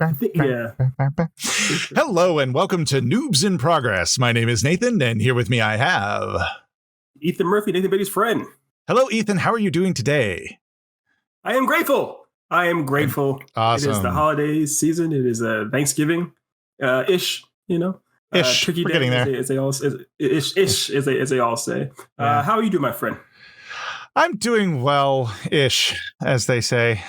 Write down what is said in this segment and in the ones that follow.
Yeah. Hello and welcome to Noobs in Progress. My name is Nathan, and here with me I have Ethan Murphy, Nathan Beatty's friend. Hello, Ethan. How are you doing today? I am grateful. Awesome. It is the holiday season. It is Thanksgiving ish, Ish. Turkey We're Day, getting there. as they all say. Yeah. How are you doing, my friend? I'm doing well-ish, as they say.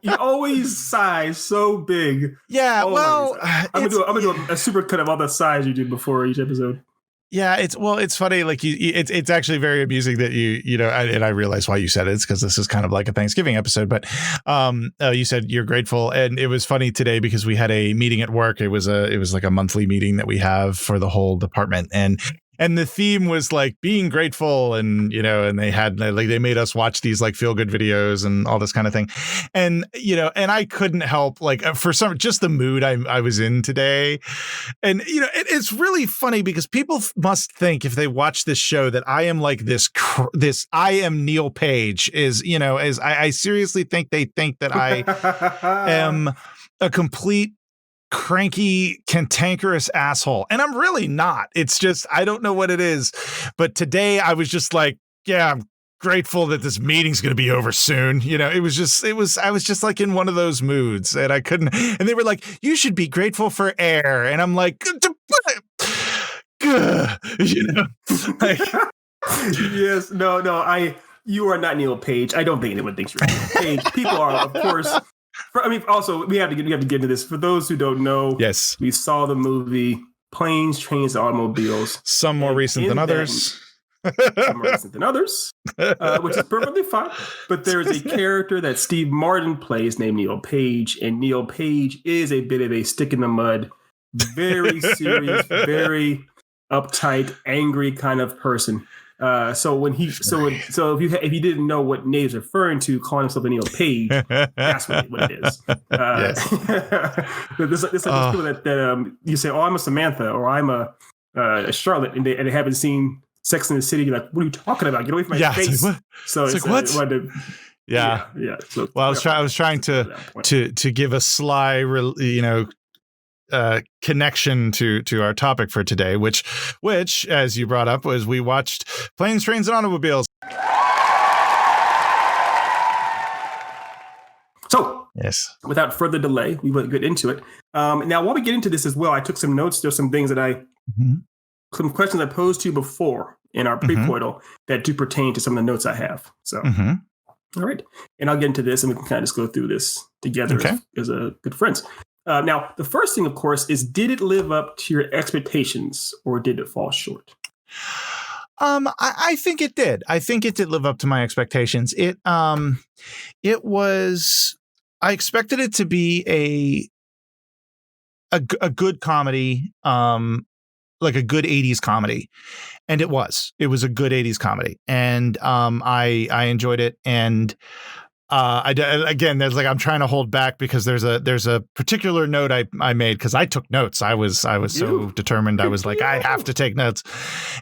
You always sigh so big. Yeah, always. well, I'm gonna do a super cut of all the sighs you did before each episode. Yeah, it's funny. Like it's actually very amusing that and I realize why you said it. It's because this is kind of like a Thanksgiving episode. But you said you're grateful, and it was funny today because we had a meeting at work. It was like a monthly meeting that we have for the whole department, and the theme was like being grateful, and they made us watch these like feel good videos and all this kind of thing, and I couldn't help for just the mood I was in today, and it's really funny because people must think if they watch this show that I am like this I am Neil Page I seriously think they think that I am a complete cranky, cantankerous asshole. And I'm really not. It's just, I don't know what it is. But today I was just like, yeah, I'm grateful that this meeting's going to be over soon. I was just like in one of those moods, and I couldn't, and they were like, you should be grateful for air. And I'm like, Yes, no, you are not Neil Page. I don't think anyone thinks you're Neil Page. People are, of course. Also, we have to get into this. For those who don't know, yes, we saw the movie Planes, Trains, and Automobiles. Some more recent than others. Which is perfectly fine. But there is a character that Steve Martin plays named Neil Page, and Neil Page is a bit of a stick in the mud, very serious, very uptight, angry kind of person. So if you didn't know what Nate's referring to, calling himself a Neil Page, that's what it is. Yes. There's people that you say, "Oh, I'm a Samantha," or "I'm a Charlotte," and they haven't seen Sex and the City. You're like, "What are you talking about? Get away from my face!" It's like, what? So it's like, what? Yeah. So, well, I was trying to give a sly, connection to our topic for today, which as you brought up was we watched Planes, Trains, and Automobiles. So yes, without further delay, we will get into it. Now, while we get into this as well, I took some notes. There's some things that some questions I posed to you before in our prequel that do pertain to some of the notes I have. So, all right, and I'll get into this, and we can kind of just go through this together as good friends. Now, the first thing, of course, is did it live up to your expectations or did it fall short? I think it did. I think it did live up to my expectations. It was, I expected it to be a good comedy, like a good 80s comedy. And it was a good 80s comedy. And I enjoyed it. And again, there's I'm trying to hold back because there's a particular note I made because I took notes. I was so determined. I was like, I have to take notes.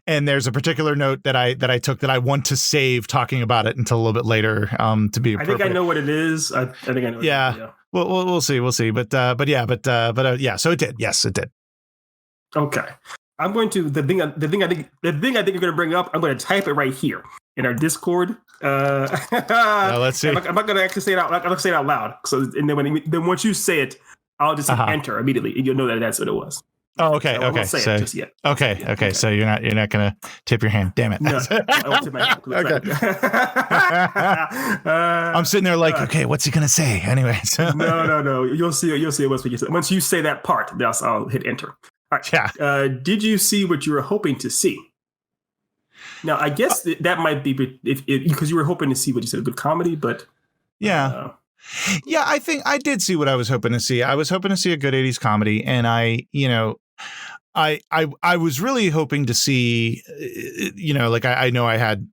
And there's a particular note that I took that I want to save talking about it until a little bit later to be appropriate. I think I know what it is. I think I know. Yeah. Well, we'll see. But yeah. So it did. Yes, it did. Okay. I'm going to the thing I think you're going to bring up. I'm going to type it right here in our Discord. Let's see. I'm not going to actually say it out. I'm not going to say it out loud. So and then once you say it, I'll just hit enter immediately, and you'll know that that's what it was. Oh, okay. So I won't say it just yet. Okay. So you're not going to tip your hand. Damn it. No, I won't tip my hand. Okay. I'm sitting there like, okay, what's he going to say anyway? So. No. You'll see it once you say that part. I'll hit enter. All right. Yeah. Did you see what you were hoping to see? Now, I guess that might be because you were hoping to see what you said, a good comedy, but yeah. I think I did see what I was hoping to see. I was hoping to see a good 80s comedy, and I was really hoping to see, I know I had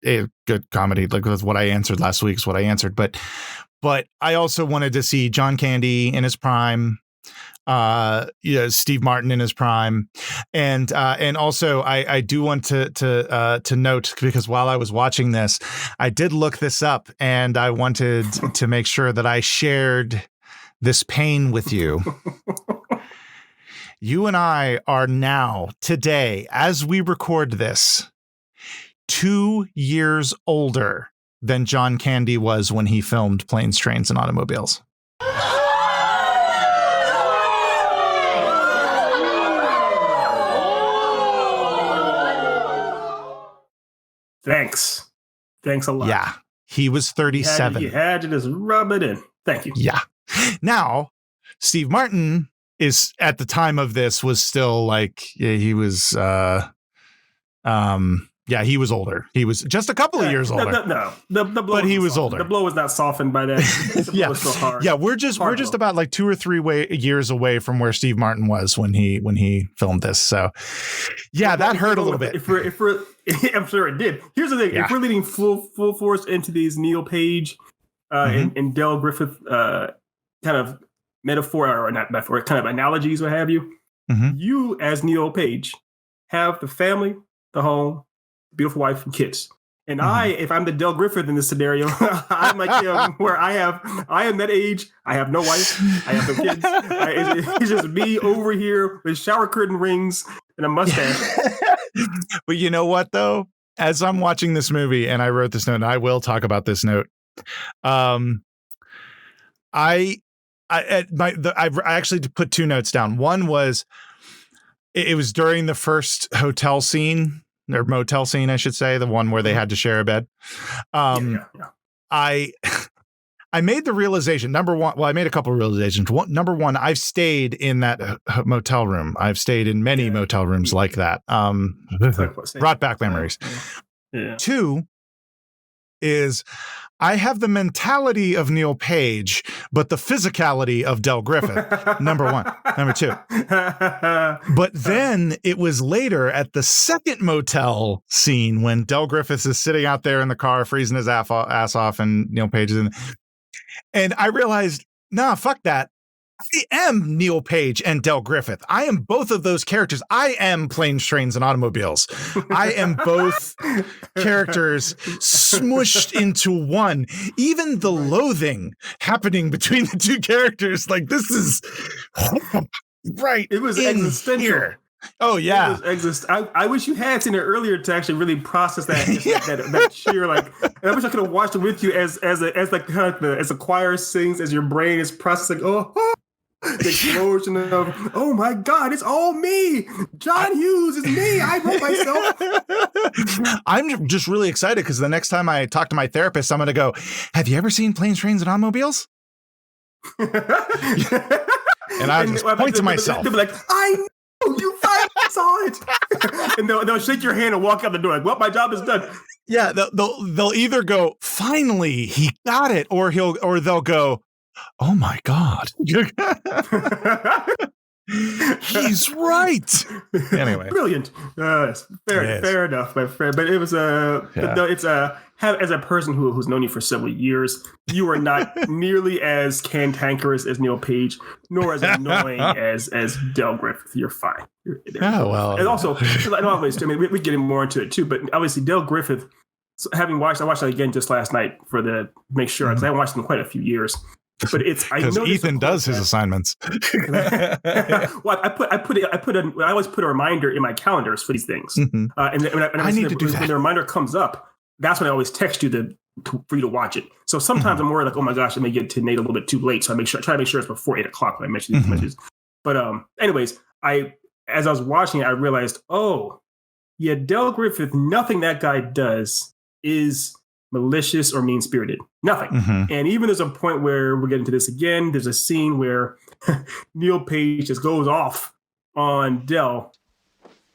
a good comedy, like that's what I answered last week is what I answered, but I also wanted to see John Candy in his prime. Steve Martin in his prime, and also I do want to note, because while I was watching this, I did look this up, and I wanted to make sure that I shared this pain with you. You and I are now, today, as we record this, 2 years older than John Candy was when he filmed Planes, Trains, and Automobiles. Thanks a lot. Yeah, he was 37. You had to just rub it in. Thank you. Yeah. Now, Steve Martin is, at the time of this, was still like, he was he was older. He was just a couple of years older. No, the blow, but he was older. The blow was not softened by that. The blow was still hard. Yeah, we're just about like 2 or 3 years away from where Steve Martin was when he filmed this. So yeah, that hurt a little bit. If we're I'm sure it did. Here's the thing: if we're leading full force into these Neil Page and Del Griffith kind of metaphor, or not metaphor, kind of analogies, what have you. You, as Neil Page, have the family, the home, beautiful wife, and kids. And if I'm the Del Griffith in this scenario, I'm like him, where I am that age. I have no wife. I have no kids. It's just me over here with shower curtain rings and a mustache. But you know what, though? As I'm watching this movie, and I wrote this note, and I will talk about this note. I actually put 2 notes down. One was, it was during the first hotel scene, or motel scene, I should say, the one where they had to share a bed. I made the realization, number one, well, I made a couple of realizations. Number one, I've stayed in that motel room. I've stayed in many motel rooms like that. Brought back memories. Yeah. 2 is, I have the mentality of Neil Page, but the physicality of Del Griffith. Number 1. Number 2. But then it was later at the second motel scene when Del Griffith is sitting out there in the car, freezing his ass off, and Neil Page is in. And I realized, nah, fuck that. I am Neil Page and Del Griffith. I am both of those characters. I am Planes, Trains, and Automobiles. I am both characters smushed into one. Even the loathing happening between the 2 characters, like, this is right. It was existential. Here. Oh yeah, I wish you had seen it earlier to actually really process that that sheer, like. And I wish I could have watched it with you as the choir sings, as your brain is processing. The explosion of, oh my God, it's all me. John Hughes is me. I wrote myself. I'm just really excited because the next time I talk to my therapist, I'm going to go, have you ever seen Planes, Trains, and Automobiles? And I just point to myself. They'll be like, I know you finally saw it. And they'll shake your hand and walk out the door like, well, my job is done. Yeah, they'll either go, finally, he got it, or they'll go, oh my God. He's right. Anyway, brilliant. Fair enough, my friend. But it was as a person who's known you for several years, you are not nearly as cantankerous as Neil Page, nor as annoying as Del Griffith. You're fine. Well, and also, we're getting more into it too. But obviously, Del Griffith. I watched that again just last night make sure, because I haven't watched it in quite a few years. But I know Ethan does his assignments. Well, I always put a reminder in my calendars for these things. And I need to do that. When the reminder comes up, that's when I always text you for you to watch it. So sometimes I'm worried, like, oh my gosh, I may get to Nate a little bit too late. So I try to make sure it's before 8 o'clock when I mention these messages. But anyways, as I was watching it, I realized, oh yeah, Del Griffith, nothing that guy does is malicious or mean-spirited. Nothing. And even there's a point where we'll get into this again. There's a scene where Neil Page just goes off on Del.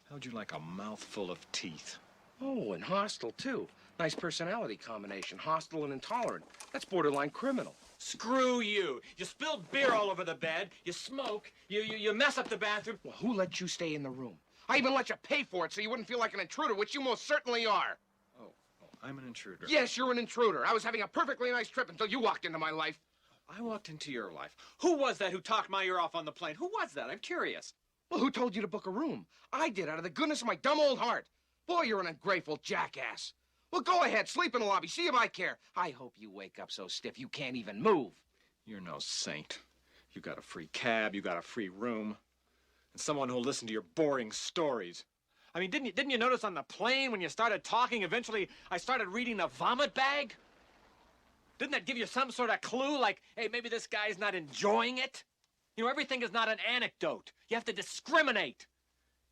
How'd you like a mouthful of teeth? Oh, and hostile, too. Nice personality combination. Hostile and intolerant. That's borderline criminal. Screw you. You spilled beer all over the bed. You smoke. You mess up the bathroom. Well, who let you stay in the room? I even let you pay for it so you wouldn't feel like an intruder, which you most certainly are. Oh, I'm an intruder. Yes, you're an intruder. I was having a perfectly nice trip until you walked into my life. I walked into your life. Who was that who talked my ear off on the plane? Who was that? I'm curious. Well, who told you to book a room? I did, out of the goodness of my dumb old heart. Boy, you're an ungrateful jackass. Well, go ahead, sleep in the lobby, see if I care. I hope you wake up so stiff you can't even move. You're no saint. You got a free cab, you got a free room, and someone who'll listen to your boring stories. I mean, didn't you notice on the plane when you started talking, eventually I started reading the vomit bag? Didn't that give you some sort of clue, like, hey, maybe this guy's not enjoying it? You know, everything is not an anecdote. You have to discriminate.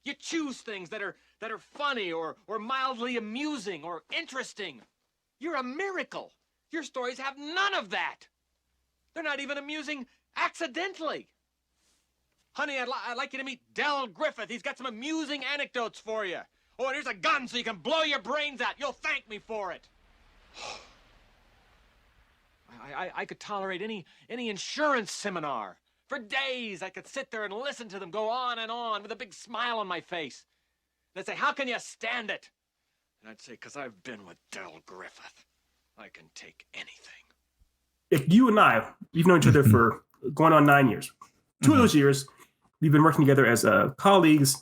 You choose things that are funny or mildly amusing or interesting. You're a miracle. Your stories have none of that. They're not even amusing accidentally. Honey, I'd like you to meet Del Griffith. He's got some amusing anecdotes for you. Oh, and here's a gun so you can blow your brains out. You'll thank me for it. I could tolerate any insurance seminar. For days, I could sit there and listen to them go on and on with a big smile on my face. They'd say, how can you stand it? And I'd say, because I've been with Del Griffith. I can take anything. If you and I, we've known each other for going on 9 years. 2 of those years, we've been working together as colleagues,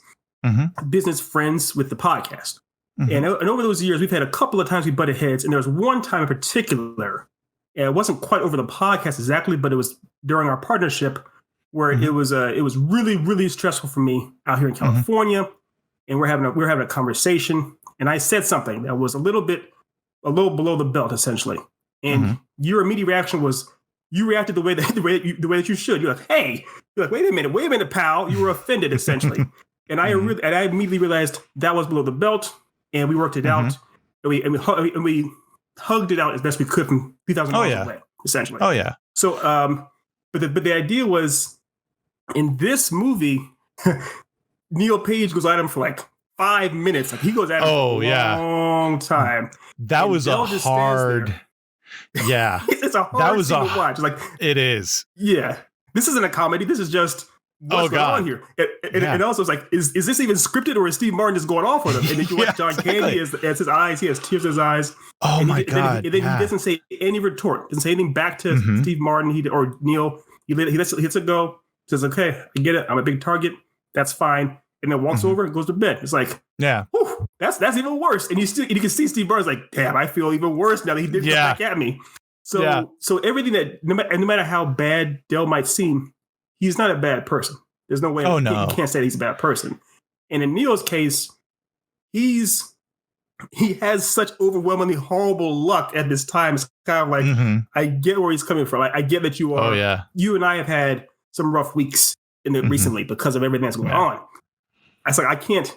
business friends with the podcast. And over those years, we've had a couple of times we butted heads. And there was one time in particular, and it wasn't quite over the podcast exactly, but it was during our partnership where it was really, really stressful for me out here in California. And we're having a conversation. And I said something that was a little below the belt, essentially. And your immediate reaction was, you reacted the way that you should. You're like, hey, wait a minute, pal. You were offended, essentially. And I immediately realized that was below the belt, and we worked it out, and we hugged it out as best we could from 2,000 miles away, essentially. Oh yeah. So, but the idea was, in this movie, Neil Page goes at him for like 5 minutes. Like he goes at him for a long time. That was a hard. Yeah, it's a hard thing to watch. Like it is. Yeah, this isn't a comedy. This is just what's going on here. And also, it's like, is this even scripted, or is Steve Martin just going off with him? And then you watch John Candy as his eyes. He has tears in his eyes. Oh and my god! And then he doesn't say any retort. Doesn't say anything back to Steve Martin. Or Neil. He lets it go. Says, "Okay, I get it. I'm a big target. That's fine." And then walks over and goes to bed. It's like, whew, that's even worse. And you can see Steve Martin's like, damn, I feel even worse now that he did come back at me. So everything that no matter how bad Del might seem, he's not a bad person. There's no way you can't say he's a bad person. And in Neil's case, he has such overwhelmingly horrible luck at this time. It's kind of like, I get where he's coming from. I get that you are. You and I have had some rough weeks recently because of everything that's going on. I was like, I can't.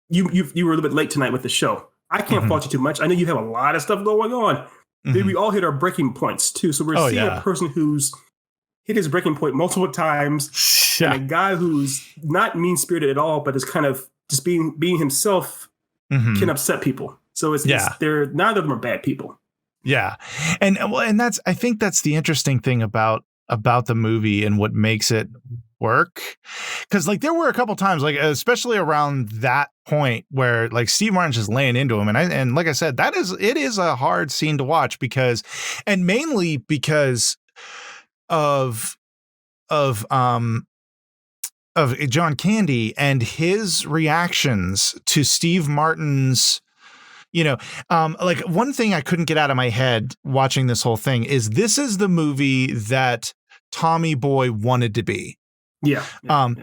You were a little bit late tonight with the show. I can't fault you too much. I know you have a lot of stuff going on. We all hit our breaking points too. So we're seeing a person who's hit his breaking point multiple times, and a guy who's not mean spirited at all, but is kind of just being himself can upset people. So they're neither of them are bad people. Yeah, and I think that's the interesting thing about the movie and what makes it work, because like there were a couple times, like especially around that point where like Steve Martin's just laying into him, and like I said, it is a hard scene to watch mainly because of John Candy and his reactions to Steve Martin's. Like one thing I couldn't get out of my head watching this whole thing is this is the movie that Tommy Boy wanted to be. Now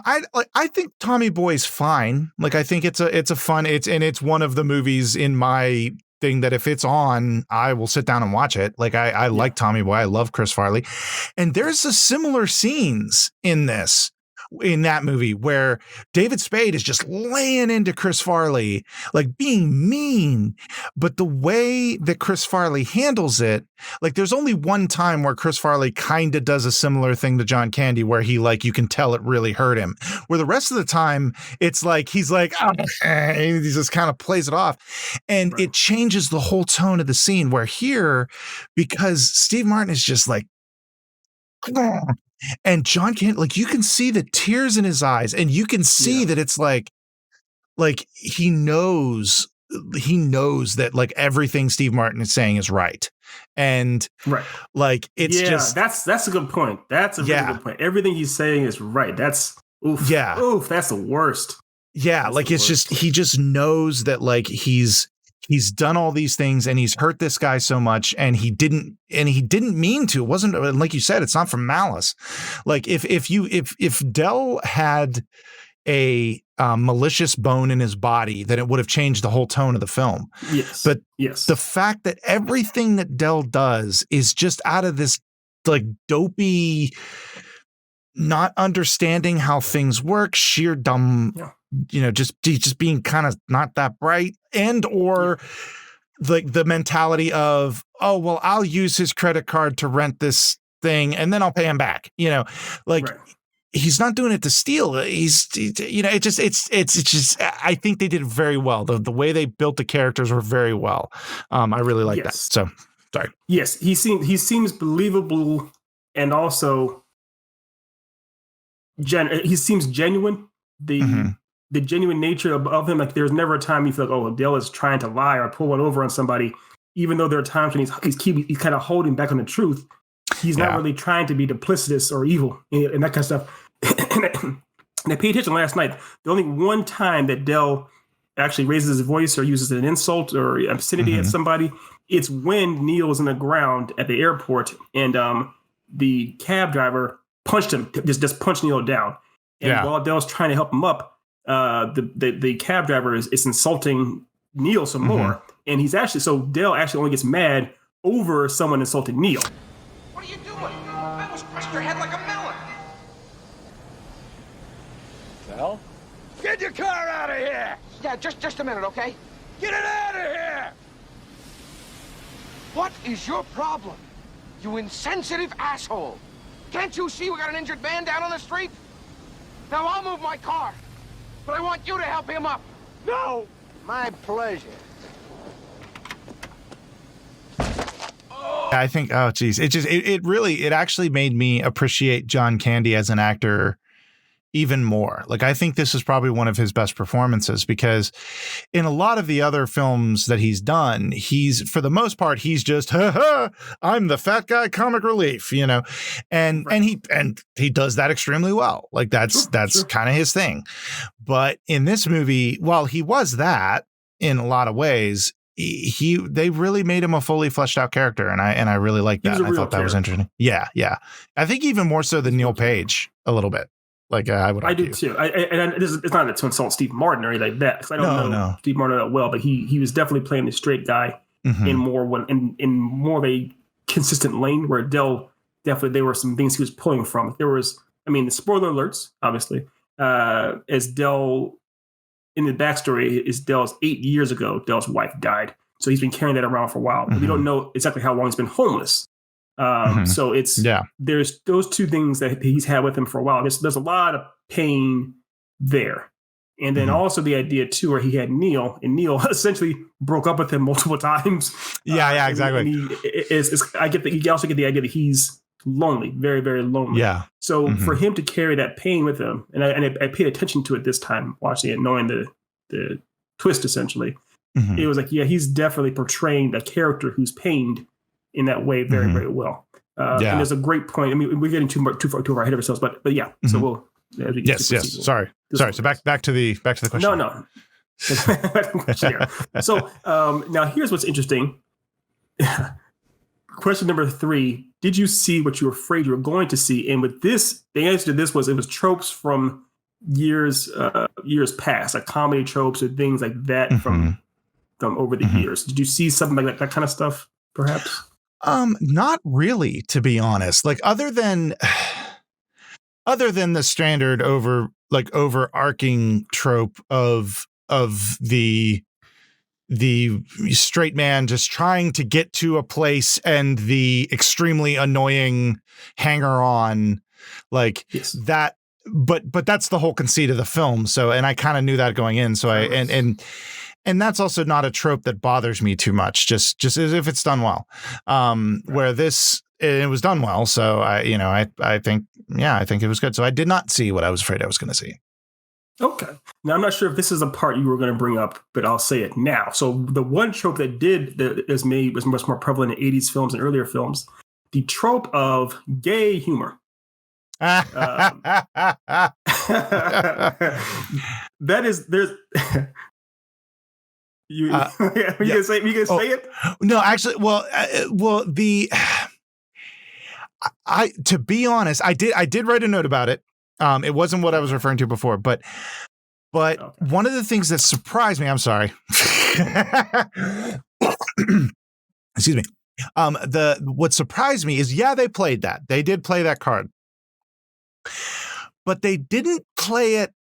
I think Tommy Boy's fine. Like I think it's a fun, it's one of the movies in my thing that if it's on, I will sit down and watch it. Like I like Tommy Boy. I love Chris Farley. And there's a similar scenes in that movie where David Spade is just laying into Chris Farley, like being mean, but the way that Chris Farley handles it, like there's only one time where Chris Farley kind of does a similar thing to John Candy where he like, you can tell it really hurt him, where the rest of the time it's like, he's like, he just kind of plays it off, and it changes the whole tone of the scene, where here, because Steve Martin is just like, and John Candy, like you can see the tears in his eyes, and you can see that it's like he knows he knows that like everything Steve Martin is saying is right. And like, it's just, that's a good point. That's a really good point. Everything he's saying is right. That's oof, that's the worst. Yeah. That's like, it's worst. just, he just knows that like he's done all these things and he's hurt this guy so much, and he didn't mean to. It wasn't, like you said, it's not from malice. Like if Del had a malicious bone in his body, then it would have changed the whole tone of the film. Yes. But yes, the fact that everything that Del does is just out of this like dopey, not understanding how things work, sheer dumb, just being kind of not that bright, and or like the mentality of, oh, well, I'll use his credit card to rent this thing and then I'll pay him back. He's not doing it to steal. It's just, I think they did very well. The way they built the characters were very well. I really like that. So sorry. Yes. He seems believable, and also he seems genuine. The genuine nature of him. Like, there's never a time you feel like, oh, Dale is trying to lie or pull one over on somebody, even though there are times when he's kind of holding back on the truth. He's not really trying to be duplicitous or evil and that kind of stuff. And I paid attention last night. The only one time that Del actually raises his voice or uses an insult or obscenity at somebody, it's when Neil is on the ground at the airport and the cab driver punched him, just punched Neil down. And while Del's trying to help him up, the cab driver is insulting Neil some more. And Del actually only gets mad over someone insulting Neil. What are you doing? I almost crushed your head like a melon. Del? Get your car out of here! Yeah, just a minute, okay? Get it out of here! What is your problem? You insensitive asshole! Can't you see we got an injured man down on the street? Now I'll move my car, but I want you to help him up. No! My pleasure. I think, oh geez, it actually made me appreciate John Candy as an actor even more. Like, I think this is probably one of his best performances, because in a lot of the other films that he's done, for the most part, he's just, I'm the fat guy comic relief, and he does that extremely well. Like, that's kind of his thing. But in this movie, while he was that in a lot of ways, they really made him a fully fleshed out character, and I really like that. I thought that was interesting. Yeah. I think even more so than Neil Page a little bit. Like, I would argue. I do too. It's not to insult Steve Martin or anything like that, because I don't know Steve Martin that well, but he was definitely playing the straight guy in more of a consistent lane, where Del definitely, there were some things he was pulling from. There was, the spoiler alerts, obviously, as Del, in the backstory, is Del's 8 years ago, Del's wife died. So he's been carrying that around for a while. But we don't know exactly how long he's been homeless. So there's those two things that he's had with him for a while. There's a lot of pain there. And then also the idea too, where he had Neil, and Neil essentially broke up with him multiple times. Yeah, exactly. I get that. You also get the idea that he's lonely, very, very lonely. Yeah. So for him to carry that pain with him, and I paid attention to it this time watching it, knowing the twist essentially, it was like, he's definitely portraying a character who's pained in that way very, very well. And there's a great point. We're getting too far ahead of ourselves, but yeah. So we'll. Yes. Sorry. So back to the question. No. So now here's what's interesting. Question number 3: did you see what you were afraid you were going to see? And with this, the answer to this was, it was tropes from years past, like comedy tropes or things like that from over the years. Did you see something like that kind of stuff, perhaps? Not really, to be honest. Like, other than the standard overarching trope of the straight man just trying to get to a place and the extremely annoying hanger-on, like that. But that's the whole conceit of the film. So, and I kind of knew that going in. So and that's also not a trope that bothers me too much, just as if it's done well. Where this, it was done well. So I think it was good. So I did not see what I was afraid I was going to see. Okay. Now, I'm not sure if this is a part you were going to bring up, but I'll say it now. So the one trope that was much more prevalent in 80s films and earlier films, the trope of gay humor. That is, there's... you can say it? No, actually, to be honest, I did write a note about it. It wasn't what I was referring to before, but okay. One of the things that surprised me, I'm sorry. Excuse me. What surprised me is, they played that. They did play that card. But they didn't play it.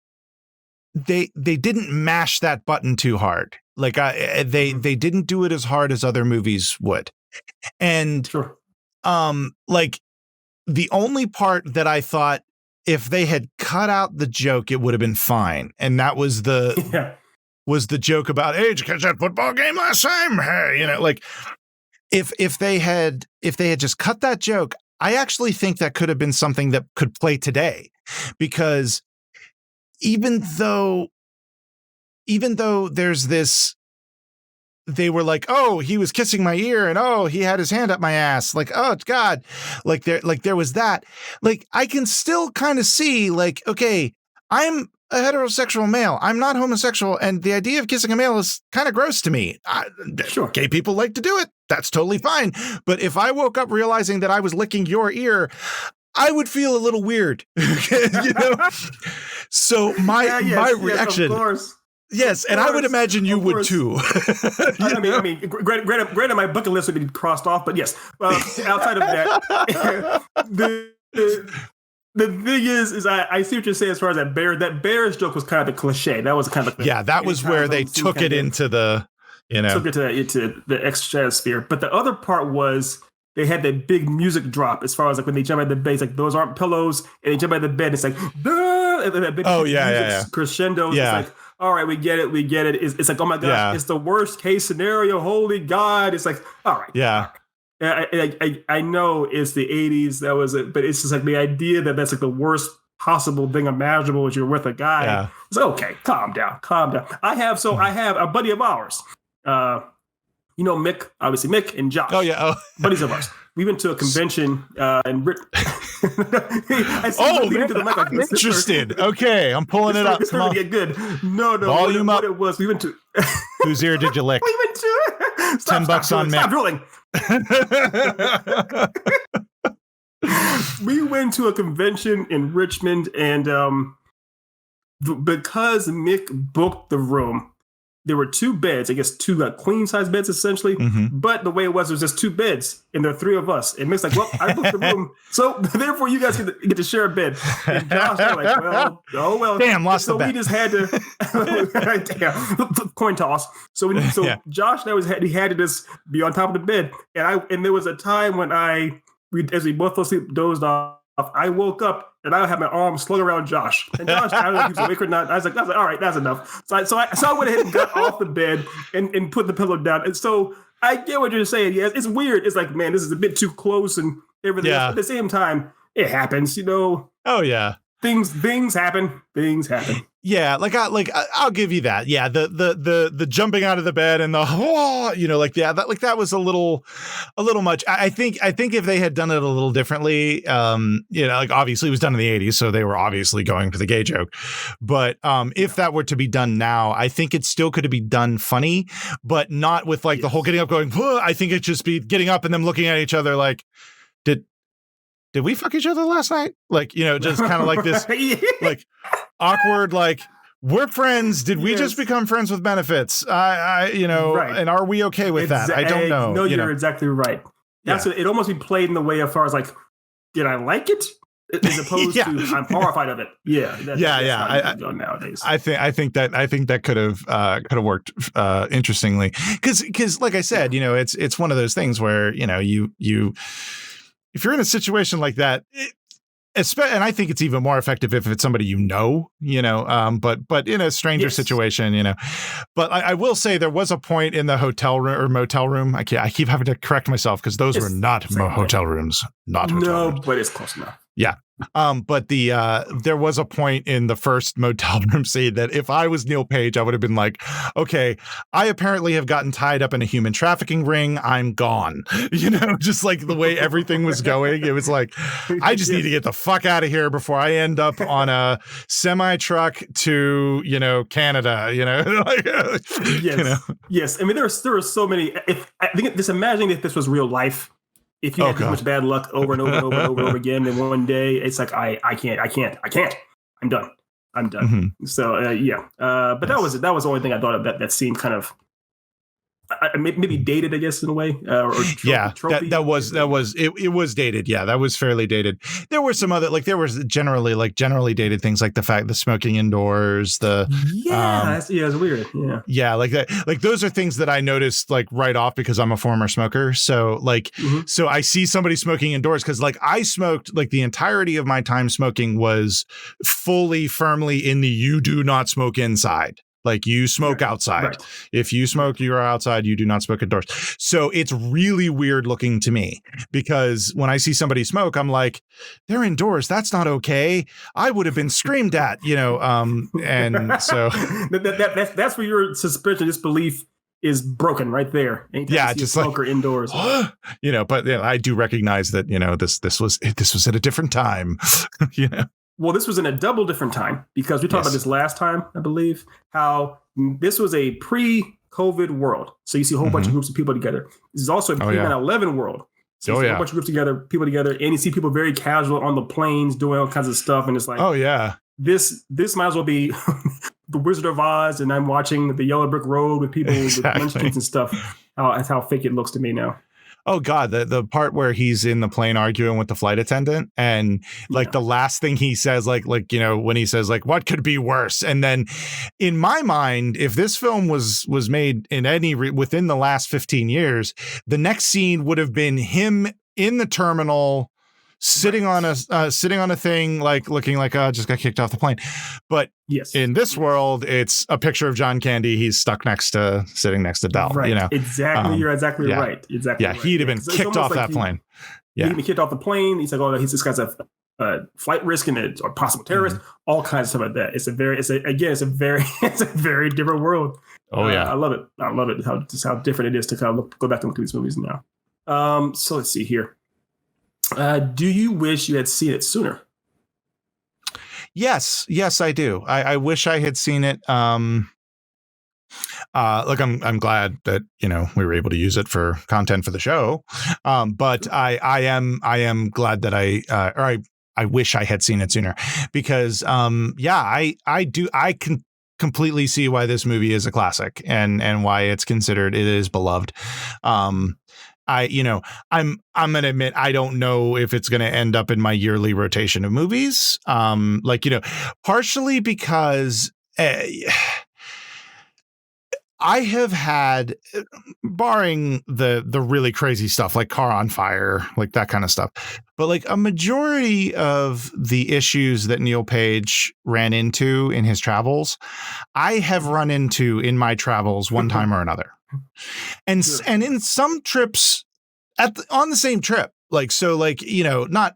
They didn't mash that button too hard. Like they didn't do it as hard as other movies would. And sure. Like the only part that I thought, if they had cut out the joke, it would have been fine. And that was the joke about, hey, did you catch that football game last time? Hey, like if they had just cut that joke, I actually think that could have been something that could play today, because even though there's this, they were like, oh, he was kissing my ear, and oh, he had his hand up my ass. Like, oh God, there was that. Like, I can still kind of see, like, okay, I'm a heterosexual male. I'm not homosexual, and the idea of kissing a male is kind of gross to me. Sure. Gay people like to do it. That's totally fine. But if I woke up realizing that I was licking your ear, I would feel a little weird. So my reaction. Of course. Yes, and I would imagine you would too. I mean, granted, my bucket list would be crossed off, but yes. Outside of that, the thing is I see what you're saying as far as that bear. That bear's joke was kind of the cliche. That was kind of that was where they took it into the, took it into the stratosphere. But the other part was, they had that big music drop as far as like when they jump out the bed, it's like, those aren't pillows, and they jump out the bed, it's like, duh, and that big crescendo. Yeah. It's like, all right, we get it. It's like, oh my gosh, it's the worst case scenario. Holy God. It's like, all right. Yeah. I know it's the 80s, that was it, but it's just like the idea that that's like the worst possible thing imaginable is you're with a guy. Yeah. It's like, okay, calm down. I have a buddy of ours. Mick, obviously Mick and Josh. Oh, yeah. Oh. Buddies of ours. We went to a convention and I'm interested. Okay, I'm pulling it up. It's going to get good. No. Volume up. What it was, we went to... Whose ear did you lick? We went to... $10 on Mick. Stop drilling. We went to a convention in Richmond, and because Mick booked the room, there were two beds, I guess two queen size beds essentially. Mm-hmm. But the way it was just two beds, and there are three of us. And Mick's like, well, I booked the room, so therefore you guys get to share a bed. And Josh was like, well, damn, lost the bet. So we just had to coin toss. So Josh and I had to just be on top of the bed, and there was a time when as we both fell asleep, dozed off. I woke up and I had my arm slung around Josh. And Josh, I don't know if he was awake or not. I was like, all right, that's enough. So I went ahead and got off the bed and put the pillow down. And so I get what you're saying. Yes, it's weird. It's like, man, this is a bit too close and everything. Yeah. But at the same time, it happens, Oh yeah. Things happen. Yeah, I'll give you that. Yeah, the jumping out of the bed and that was a little much. I think if they had done it a little differently, obviously it was done in the 80s, so they were obviously going for the gay joke. But if that were to be done now, I think it still could be done funny, but not with the whole getting up going. I think it'd just be getting up and them looking at each other like, did we fuck each other last night? Just kind of like this, awkward, we're friends. Did we just become friends with benefits? Right. And are we okay with that? I don't know. No, you're exactly right. That's what it almost be played in the way as far as did I like it? As opposed to I'm horrified of it. Yeah. Nowadays. I think that could have worked interestingly. Because like I said, it's one of those things where, you if you're in a situation like that, and I think it's even more effective if it's somebody but in a stranger situation, But I will say there was a point in the hotel room or motel room. I keep having to correct myself because those were not hotel rooms. Not hotel rooms. But it's close enough. Yeah. But there was a point in the first motel room scene that if I was Neil Page, I would have been like, okay, I apparently have gotten tied up in a human trafficking ring. I'm gone. Just like the way everything was going. It was like, I just need to get the fuck out of here before I end up on a semi truck to, Canada, Yes. Yes. I mean, there are so many. I think just imagining if this was real life. If you had this much bad luck over and over and over and over and over again, then one day it's like I can't. I'm done. Mm-hmm. So yeah. But that was the only thing I thought of that seemed kind of maybe dated, I guess, in a way. That was dated. Yeah, that was fairly dated. There were some other there was generally dated things like the smoking indoors. It's weird. Yeah, like that. Like those are things that I noticed right off because I'm a former smoker. So so I see somebody smoking indoors because I smoked the entirety of my time smoking was firmly in the you do not smoke inside. You smoke outside. Right. If you smoke, you're outside. You do not smoke indoors. So it's really weird looking to me because when I see somebody smoke, I'm like, they're indoors. That's not okay. I would have been screamed at, and so that's where your suspension of disbelief is broken right there. Anytime just a smoker indoors. But I do recognize that this was at a different time. Well, this was in a double different time because we talked about this last time, I believe, how this was a pre-COVID world. So you see a whole bunch of groups of people together. This is also a pre-9/11 world. So you see a bunch of groups together, people together, and you see people very casual on the planes doing all kinds of stuff. And it's like, oh, yeah, this might as well be The Wizard of Oz, and I'm watching the Yellow Brick Road with people with munchkins and stuff. That's how fake it looks to me now. Oh God, the part where he's in the plane arguing with the flight attendant and the last thing he says, when he says what could be worse? And then in my mind, if this film was made in within the last 15 years, the next scene would have been him in the terminal sitting on a thing looking like just got kicked off the plane. But in this world, it's a picture of John Candy. He's sitting next to Del. Right. Exactly. You're exactly right. Exactly. Yeah. He'd have been kicked off that plane. Yeah. He'd been kicked off the plane. He's like, oh, this guy's a flight risk and a possible terrorist. All kinds of stuff like that. It's a very different world. Oh yeah. I love it. I love it. How different it is to kind of go back and look at these movies now. So let's see here. Do you wish you had seen it sooner? Yes, I do. I wish I had seen it. I'm glad that we were able to use it for content for the show. But I am glad that I wish I had seen it sooner because I can completely see why this movie is a classic and why it is beloved. I'm going to admit, I don't know if it's going to end up in my yearly rotation of movies. Partially because I have had, barring the really crazy stuff like Car on Fire, that kind of stuff, but a majority of the issues that Neil Page ran into in his travels, I have run into in my travels one time or another. And in some trips on the same trip, not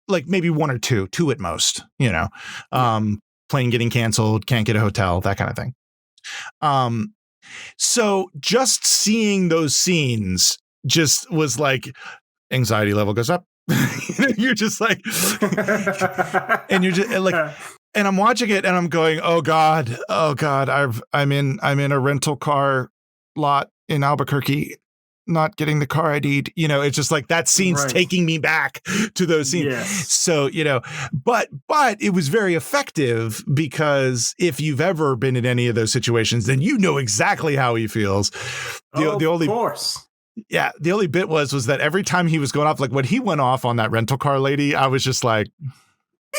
maybe one or two at most, plane getting canceled, can't get a hotel, that kind of thing. So just seeing those scenes just was anxiety level goes up. You're just and you're just and I'm watching it and I'm going, oh God, I'm in a rental car lot in Albuquerque, not getting the car ID'd. It's just that scene's taking me back to those scenes. Yes. So, but it was very effective because if you've ever been in any of those situations, then you know exactly how he feels. Of course. Yeah. The only bit was that every time he was going off, when he went off on that rental car lady, I was just like,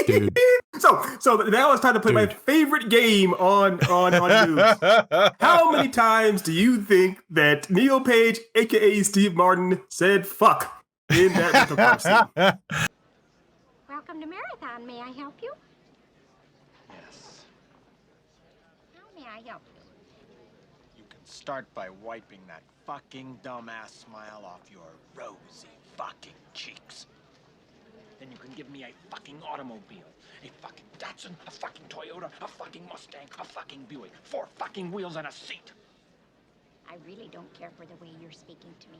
dude. So now it's time to play my favorite game on Noobs. How many times do you think that Neil Page, aka Steve Martin, said fuck in that rental car scene? Welcome to Marathon. May I help you? Yes. How may I help you? You can start by wiping that fucking dumbass smile off your rosy fucking cheeks. then you can give me a fucking automobile. A fucking Datsun, a fucking Toyota, a fucking Mustang, a fucking Buick. 4 fucking wheels and a seat. I really don't care for the way you're speaking to me.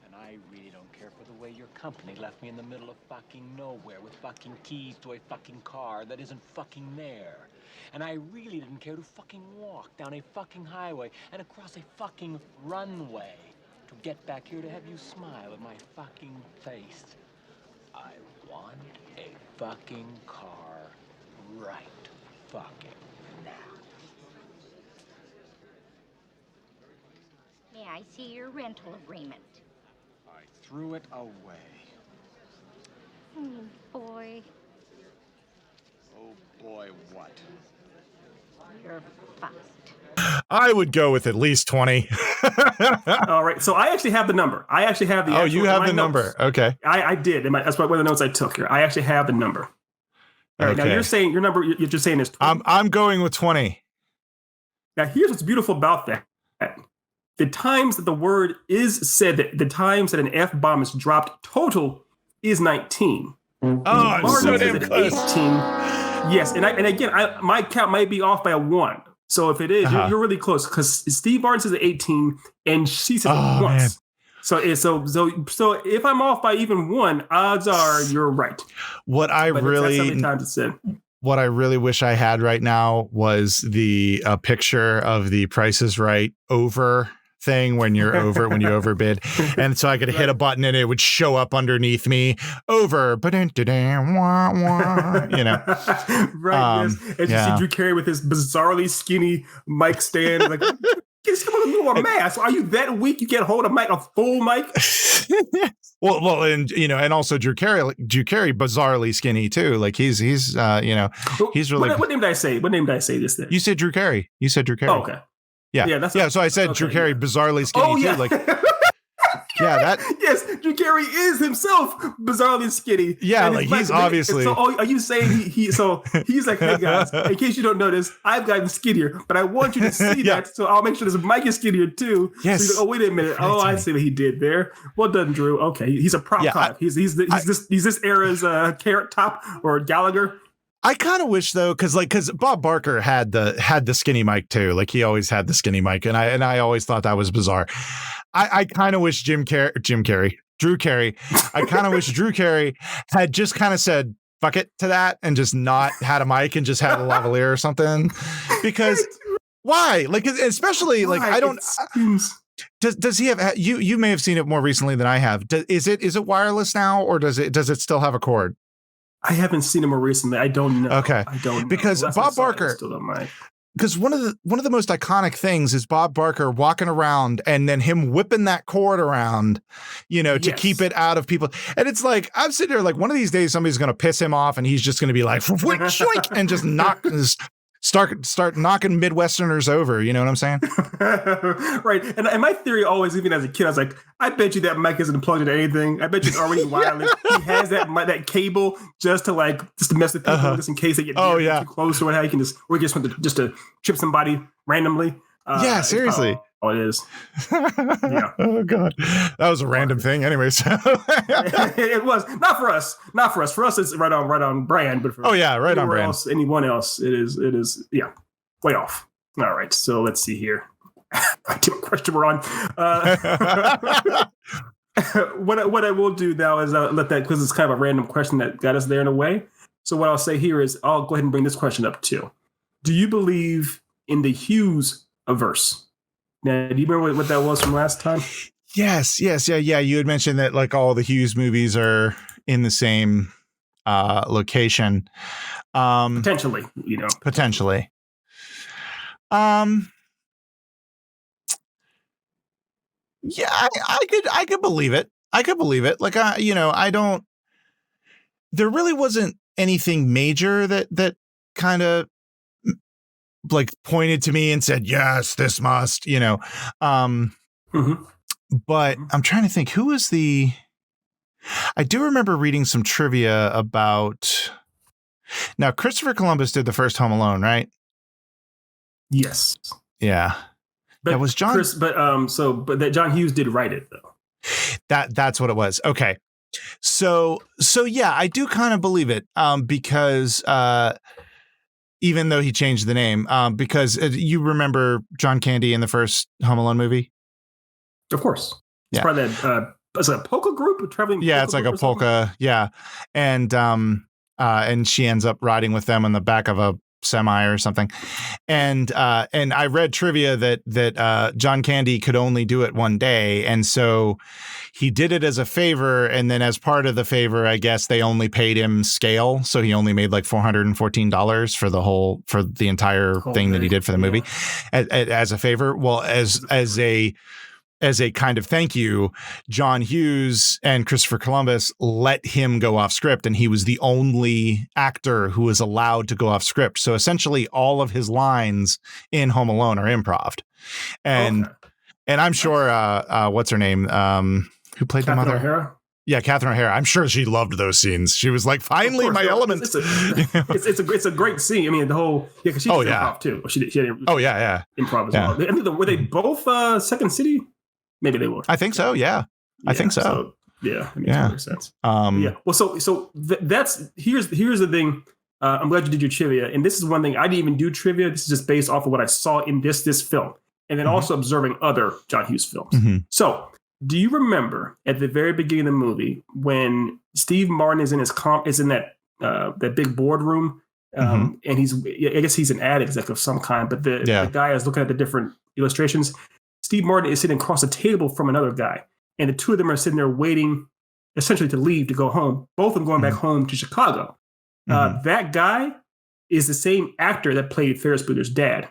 And I really don't care for the way your company left me in the middle of fucking nowhere with fucking keys to a fucking car that isn't fucking there. And I really didn't care to fucking walk down a fucking highway and across a fucking runway to get back here to have you smile at my fucking face. I want a fucking car right fucking now. May I see your rental agreement? I threw it away. Oh, boy. Oh boy, what? You're fucked. I would go with at least 20. All right. So I actually have the number. I actually have the. Oh, you have the number. Notes. Okay. I did. That's one of the notes I took here. I actually have the number. All right. Okay. Now you're saying your number. You're just saying is 20. I'm going with 20. Now here's what's beautiful about that. The times that the word is said, that the times that an F-bomb is dropped total is 19. Oh, I'm so damn close. 18. Yes, and again, my count might be off by a 1. So if it is, you're really close, because Steve Martin says 18, and she says it once. Man. So if I'm off by even 1, odds are you're right. What I really wish I had right now was the picture of the Price is Right over thing when you overbid, and so I could hit a button and it would show up underneath me over, right? Yes, and you see Drew Carey with his bizarrely skinny mic stand, like. Just come on, a little more mass. Are you that weak? You can't hold a full mic. well, and also Drew Carey bizarrely skinny too. Like he's he's really. What name did I say? What name did I say this thing? You said Drew Carey. Oh, okay. Yeah. So I said Drew Carey bizarrely skinny too. Like. Yeah, yes, Drew Carey is himself bizarrely skinny. Yeah, like he's obviously. So are you saying he's like, hey guys, in case you don't notice, I've gotten skinnier, but I want you to see that, so I'll make sure this Mike is skinnier too. Yes. So wait a minute. I see what he did there. Well done, Drew. Okay, he's a prop cop. He's this era's Carrot Top or Gallagher. I kind of wish though, because Bob Barker had the skinny mic too. Like he always had the skinny mic, and I always thought that was bizarre. I kind of wish Drew Carey. I kind of wish Drew Carey had just kind of said fuck it to that and just not had a mic and just had a lavalier or something. Because why? Like especially like I don't. Does he have you may have seen it more recently than I have. Is it wireless now, or does it still have a cord? I haven't seen him more recently. I don't know. Okay. I don't know. Because Bob Barker, because one of the most iconic things is Bob Barker walking around and then him whipping that cord around, to keep it out of people. And it's like, I'm sitting there like one of these days somebody's going to piss him off and he's just going to be like, shoink, and just start knocking Midwesterners over. You know what I'm saying? Right. And my theory always, even as a kid, I was like, I bet you that mic isn't plugged into anything. I bet you it's already wireless. He has that cable just to mess with people, just in case they get too close or whatever. He can just want to trip somebody randomly. Seriously. Oh, it is. Yeah. Oh God, that was a random thing. Anyways, it was not for us. Not for us. For us, it's right on brand. But for right on brand. Anyone else, it is way off. All right. So let's see here. What question we're on? What I will do now is let that, because it's kind of a random question that got us there in a way. So what I'll say here is I'll go ahead and bring this question up too. Do you believe in the Hughes-iverse? Now, do you remember what that was from last time? Yes. Yeah. You had mentioned that like all the Hughes movies are in the same location. Potentially. Potentially. Yeah, I could believe it. Like I don't. There really wasn't anything major that kind of like pointed to me and said, yes, this must, but I'm trying to think who was I do remember reading some trivia about, now Christopher Columbus did the first Home Alone, right? Yes. Yeah. But that was John. But that John Hughes did write it though. That's what it was. Okay. So yeah, I do kind of believe it, because even though he changed the name, because you remember John Candy in the first Home Alone movie? Of course. It's Yeah. part of that. It's a polka group, a traveling. Yeah, it's like a polka. Yeah, and she ends up riding with them on the back of a semi or something. And I read trivia that John Candy could only do it one day, and so he did it as a favor, and then as part of the favor, I guess they only paid him scale, so he only made like $414 for the entire thing that he did for the movie as a favor. Well, as a kind of thank you, John Hughes and Christopher Columbus let him go off script, and he was the only actor who was allowed to go off script. So essentially all of his lines in Home Alone are improv. And I'm sure what's her name? Who played the mother? O'Hara? Yeah, Catherine O'Hara. I'm sure she loved those scenes. She was like, finally, my element. It's a great scene. I mean, the whole because she did improv too. She did improv as well. I think were they both Second City? Maybe they were. I think so. Yeah, I think so. Yeah, it makes sense. Yeah. Well, so that's here's the thing. I'm glad you did your trivia, and this is one thing I didn't even do trivia. This is just based off of what I saw in this film, and then also observing other John Hughes films. So, do you remember at the very beginning of the movie when Steve Martin is in that big boardroom, and I guess he's an ad exec of some kind, but the guy is looking at the different illustrations. Steve Martin is sitting across the table from another guy, and the two of them are sitting there waiting, essentially to leave to go home. Both of them going back home to Chicago. That guy is the same actor that played Ferris Bueller's dad.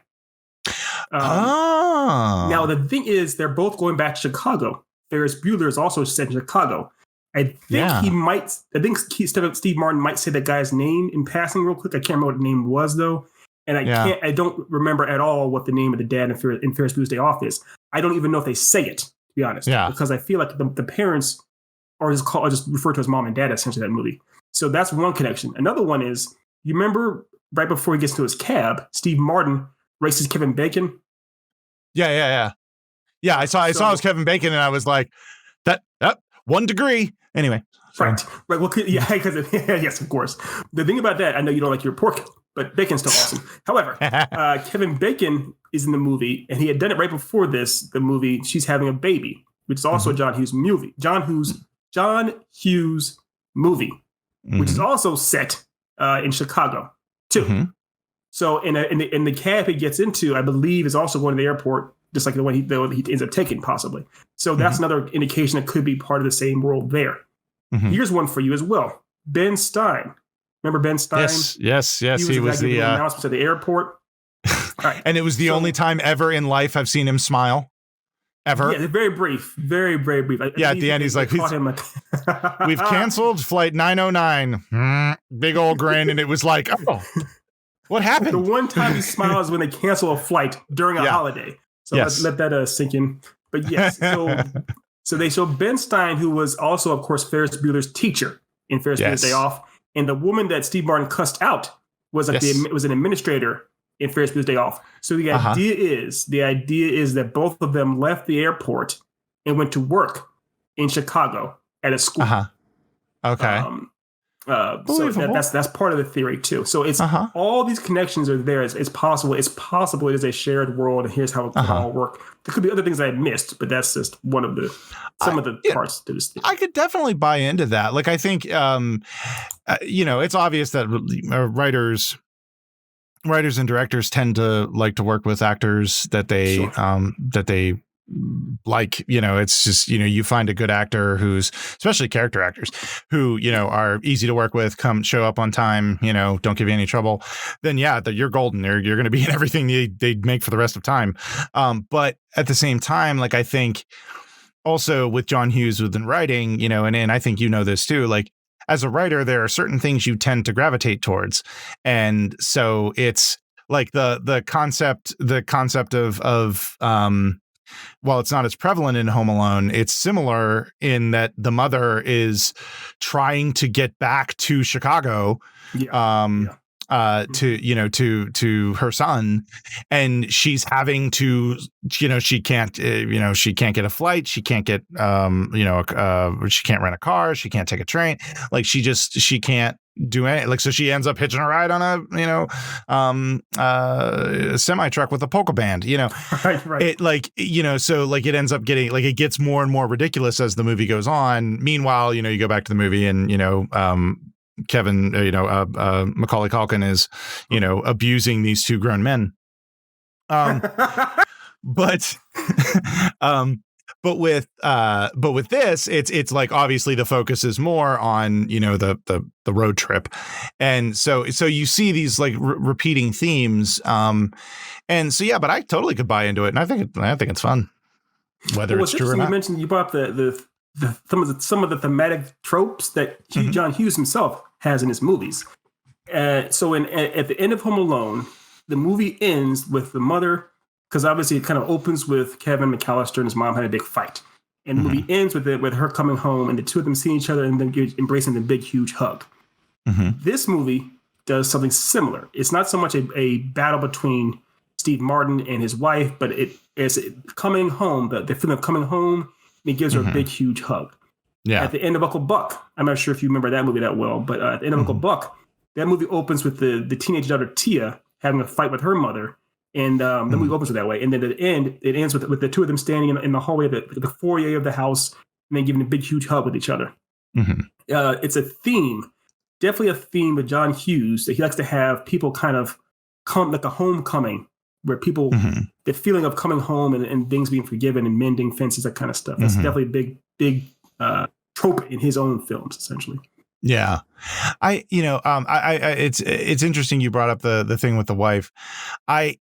Now the thing is, they're both going back to Chicago. Ferris Bueller is also set in Chicago. I think Steve Martin might say that guy's name in passing real quick. I can't remember what the name was though. And I don't remember at all what the name of the dad in Ferris Bueller's Day Off is. I don't even know if they say it, to be honest. Yeah. Because I feel like the parents are just referred to as mom and dad essentially in that movie. So that's one connection. Another one is, you remember right before he gets into his cab, Steve Martin races Kevin Bacon? Yeah, I saw it was Kevin Bacon, and I was like, that 1 degree. Anyway. Right. Well, because yes, of course. The thing about that, I know you don't like your pork, but bacon's still awesome. However, Kevin Bacon is in the movie, and he had done it right before the movie She's Having a Baby, which is also a John Hughes movie. John Hughes movie, which is also set in Chicago too. So in the cab he gets into, I believe, is also going to the airport, just like the one he ends up taking, possibly. So that's another indication that could be part of the same world there. Here's one for you as well. Ben Stein. Remember Ben Stein? Yes. He was the announcements at the airport. Right. And it was the only time ever in life I've seen him smile. Ever. Yeah, very brief. Very, very brief. At the end, he's like, we've canceled flight 909. Big old grin. And it was like, oh, what happened? The one time he smiles when they cancel a flight during a holiday. So let that sink in. But yes, so they show Ben Stein, who was also, of course, Ferris Bueller's teacher in Ferris Bueller's Day Off. And the woman that Steve Martin cussed out was was an administrator in Ferris Bueller's Day Off. So the idea is that both of them left the airport and went to work in Chicago at a school. Okay. So that's part of the theory too. So it's all these connections are there. It's possible. It's possible it is a shared world, and here's how it can all work. There could be other things I missed, but that's just one of some of the parts to this theory. I could definitely buy into that. Like, I think, it's obvious that writers and directors tend to like to work with actors that they like, it's just, you find a good actor especially character actors who, are easy to work with, show up on time, don't give you any trouble, then you're golden. You're going to be in everything they make for the rest of time. But at the same time, like, I think also with John Hughes within writing, and I think this too, like, as a writer, there are certain things you tend to gravitate towards. And so it's like the concept of while it's not as prevalent in Home Alone, it's similar in that the mother is trying to get back to Chicago to her son, and she's having to, she can't get a flight, she can't get she can't rent a car, she can't take a train, like she can't do anything, like, so she ends up hitching a ride on a semi truck with a polka band, right. It, like, so like it ends up getting, like, it gets more and more ridiculous as the movie goes on. Meanwhile, you go back to the movie and Kevin, Macaulay Culkin is, abusing these two grown men. But with this, it's like, obviously the focus is more on, the road trip. And so you see these like repeating themes. And so, yeah, but I totally could buy into it. And I think it's fun, whether it's true or not. You mentioned, you brought up some of the thematic tropes that John Hughes himself has in his movies. So at the end of Home Alone, the movie ends with the mother, because obviously it kind of opens with Kevin McAllister and his mom had a big fight. And the movie ends with her coming home and the two of them seeing each other and then embracing the big, huge hug. This movie does something similar. It's not so much a battle between Steve Martin and his wife, but it's coming home, the feeling of coming home, and he gives her a big, huge hug. Yeah. At the end of Uncle Buck, I'm not sure if you remember that movie that well, but at the end of Uncle Buck, that movie opens with the teenage daughter Tia having a fight with her mother, and the movie opens with that way. And then at the end, it ends with the two of them standing in the hallway of the foyer of the house, and then giving a big, huge hug with each other. It's a theme, definitely a theme with John Hughes, that he likes to have people kind of come, like a homecoming, where people, the feeling of coming home and things being forgiven and mending fences, that kind of stuff. That's definitely a big trope in his own films, essentially. Yeah. It's interesting you brought up the thing with the wife. I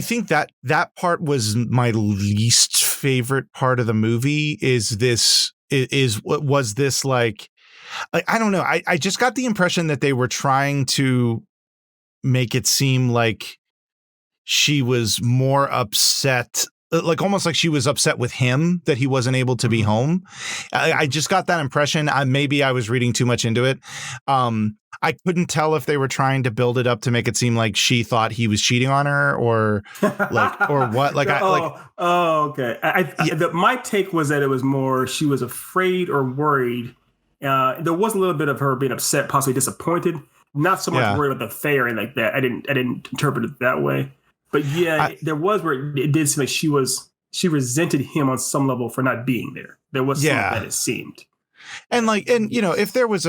think that part was my least favorite part of the movie. Was this like, I don't know. I just got the impression that they were trying to make it seem like she was more upset, like almost like she was upset with him that he wasn't able to be home. I just got that impression. Maybe I was reading too much into it. I couldn't tell if they were trying to build it up to make it seem like she thought he was cheating on her, or what. Like, okay. My take was that it was more she was afraid or worried. There was a little bit of her being upset, possibly disappointed. Not so much worried about the affair and like that. I didn't interpret it that way. But there was where it did seem like she resented him on some level for not being there. There was something that it seemed. And if there was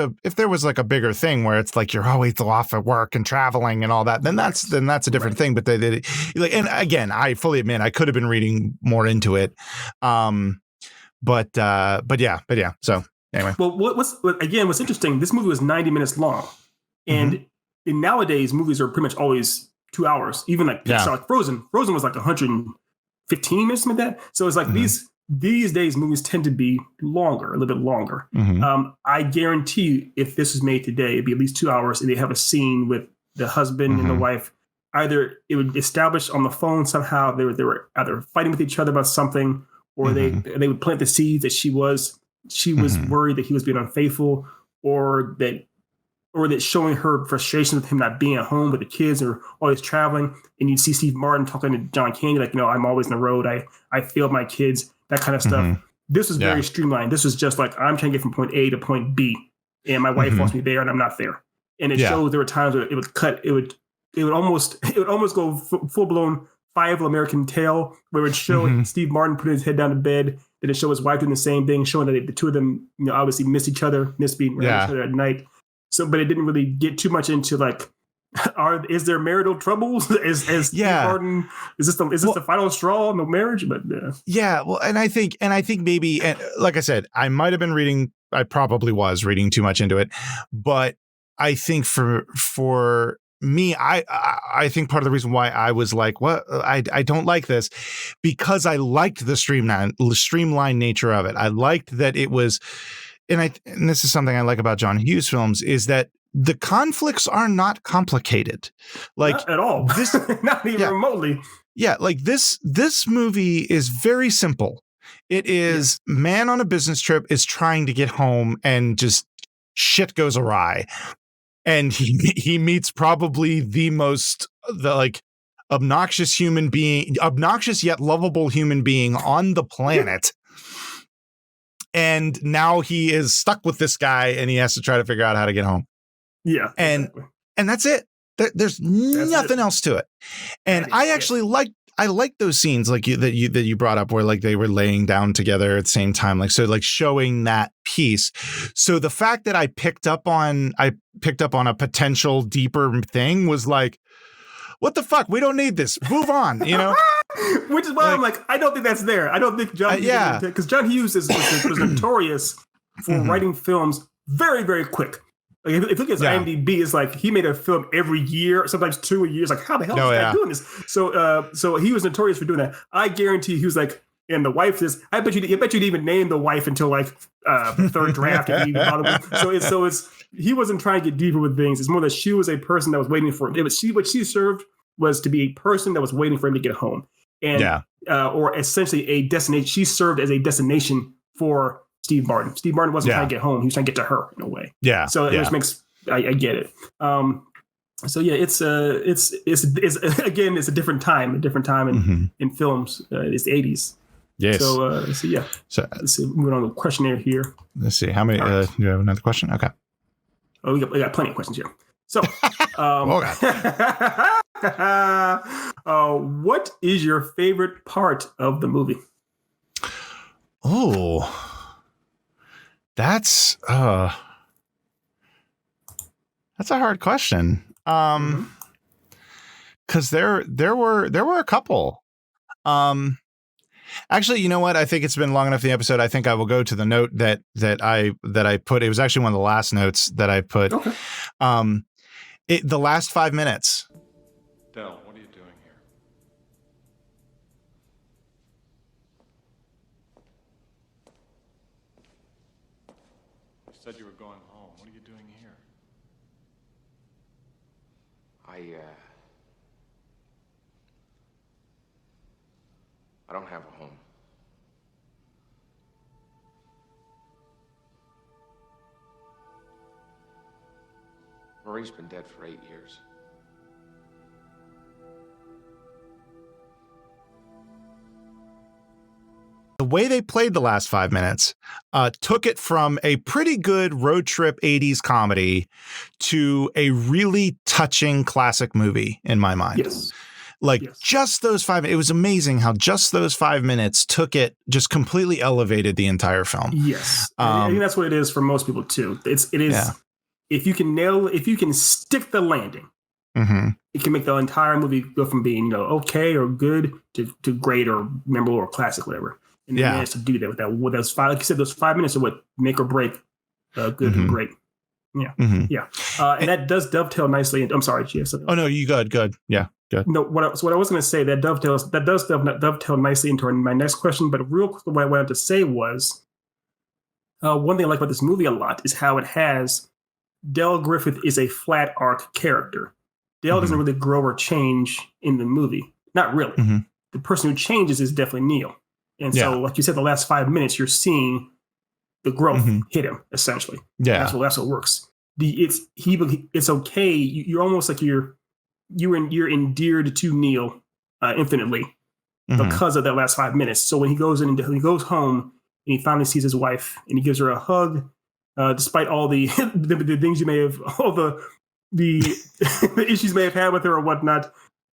like a bigger thing where it's like you're always off at work and traveling and all that, then that's a different thing. But they like, and again, I fully admit I could have been reading more into it. But yeah. So anyway. Well, what's interesting, this movie was 90 minutes long. And nowadays movies are pretty much always 2 hours. Even like Pixar, like Frozen was like 115 minutes, something like that. So it's like these days movies tend to be longer, a little bit longer. I guarantee you, if this was made today, it'd be at least 2 hours, and they have a scene with the husband and the wife. Either it would establish on the phone somehow they were either fighting with each other about something, or they would plant the seeds that she was worried that he was being unfaithful, or that showing her frustration with him not being at home with the kids or always traveling. And you'd see Steve Martin talking to John Candy, like, I'm always on the road. I failed my kids, that kind of stuff. This was very streamlined. This was just like, I'm trying to get from point A to point B, and my wife wants me there and I'm not there. And it shows there were times where it would cut, it would almost go full blown Five American Tale, where it would show Steve Martin putting his head down to bed. Then it show his wife doing the same thing, showing that the two of them, obviously miss each other, miss being around each other at night. So, but it didn't really get too much into like, is there marital troubles? Is Steve Martin, is this the final straw in the marriage? But well, and I think maybe, and like I said, I probably was reading too much into it, but I think for me, I think part of the reason why I was like, what, I don't like this, because I liked the streamlined nature of it. I liked that it was. And this is something I like about John Hughes films, is that the conflicts are not complicated. Like, not at all. This, not even remotely. Yeah. Like this movie is very simple. It is man on a business trip is trying to get home and just shit goes awry. and he meets probably the obnoxious yet lovable human being on the planet. And now he is stuck with this guy and he has to try to figure out how to get home. Yeah. And exactly. and that's it. There's nothing else to it. And I actually like those scenes like you brought up where like they were laying down together at the same time, like so like showing that piece. So the fact that I picked up on a potential deeper thing was like, what the fuck? We don't need this. Move on, you know? Which is why I'm like, I don't think that's there. I don't think John Hughes, because John Hughes was notorious for writing films very, very quick. Like if you look at his IMDb, it's like he made a film every year, sometimes 2 a year. It's like, how the hell is this guy doing this? So he was notorious for doing that. I guarantee he was like, and the wife is. I bet you didn't even name the wife until like the third draft. If you even thought of it. So it's he wasn't trying to get deeper with things. It's more that she was a person that was waiting for it. What she served was to be a person that was waiting for him to get home, and or essentially a destination. She served as a destination for Steve Martin. Steve Martin wasn't trying to get home. He was trying to get to her in a way. Yeah. So it just makes, I get it. So yeah, it's again, it's a different time in films. It's the 80s. Yes. So yeah. So let's see, moving on to the questionnaire here. Let's see. How many, do you have another question? Okay. Oh, we got plenty of questions here. So, what is your favorite part of the movie? Oh, that's a hard question. Because there were a couple. Actually, you know what? I think it's been long enough in the episode. I think I will go to the note that I put. It was actually one of the last notes that I put. Okay. The last 5 minutes. Del, what are you doing here? You said you were going home. What are you doing here? I don't have a home. Marie's been dead for 8 years. The way they played the last 5 minutes took it from a pretty good road trip 80s comedy to a really touching classic movie in my mind. Yes. Just those 5 minutes. It was amazing how just those 5 minutes took it, just completely elevated the entire film. Yes. I think that's what it is for most people too. It is. If you can stick the landing, it can make the entire movie go from being, okay or good to great or memorable or classic, whatever. And they managed to do that with those 5, like you said, those 5 minutes are what make or break good and great. Yeah. And that does dovetail nicely. I'm sorry, G.S. Oh no, you good. Yeah, good. No, what I was going to say, that does dovetail nicely into my next question. But real quick, what I wanted to say was one thing I like about this movie a lot is how it has Del Griffith is a flat arc character. Del doesn't really grow or change in the movie. Not really. The person who changes is definitely Neil. And so, like you said, the last 5 minutes, you're seeing the growth hit him, essentially. Yeah. That's what works. It's okay. You're almost like you're endeared to Neil infinitely because of that last 5 minutes. So when he goes home and he finally sees his wife and he gives her a hug, despite all the things you may have, all the issues you may have had with her or whatnot,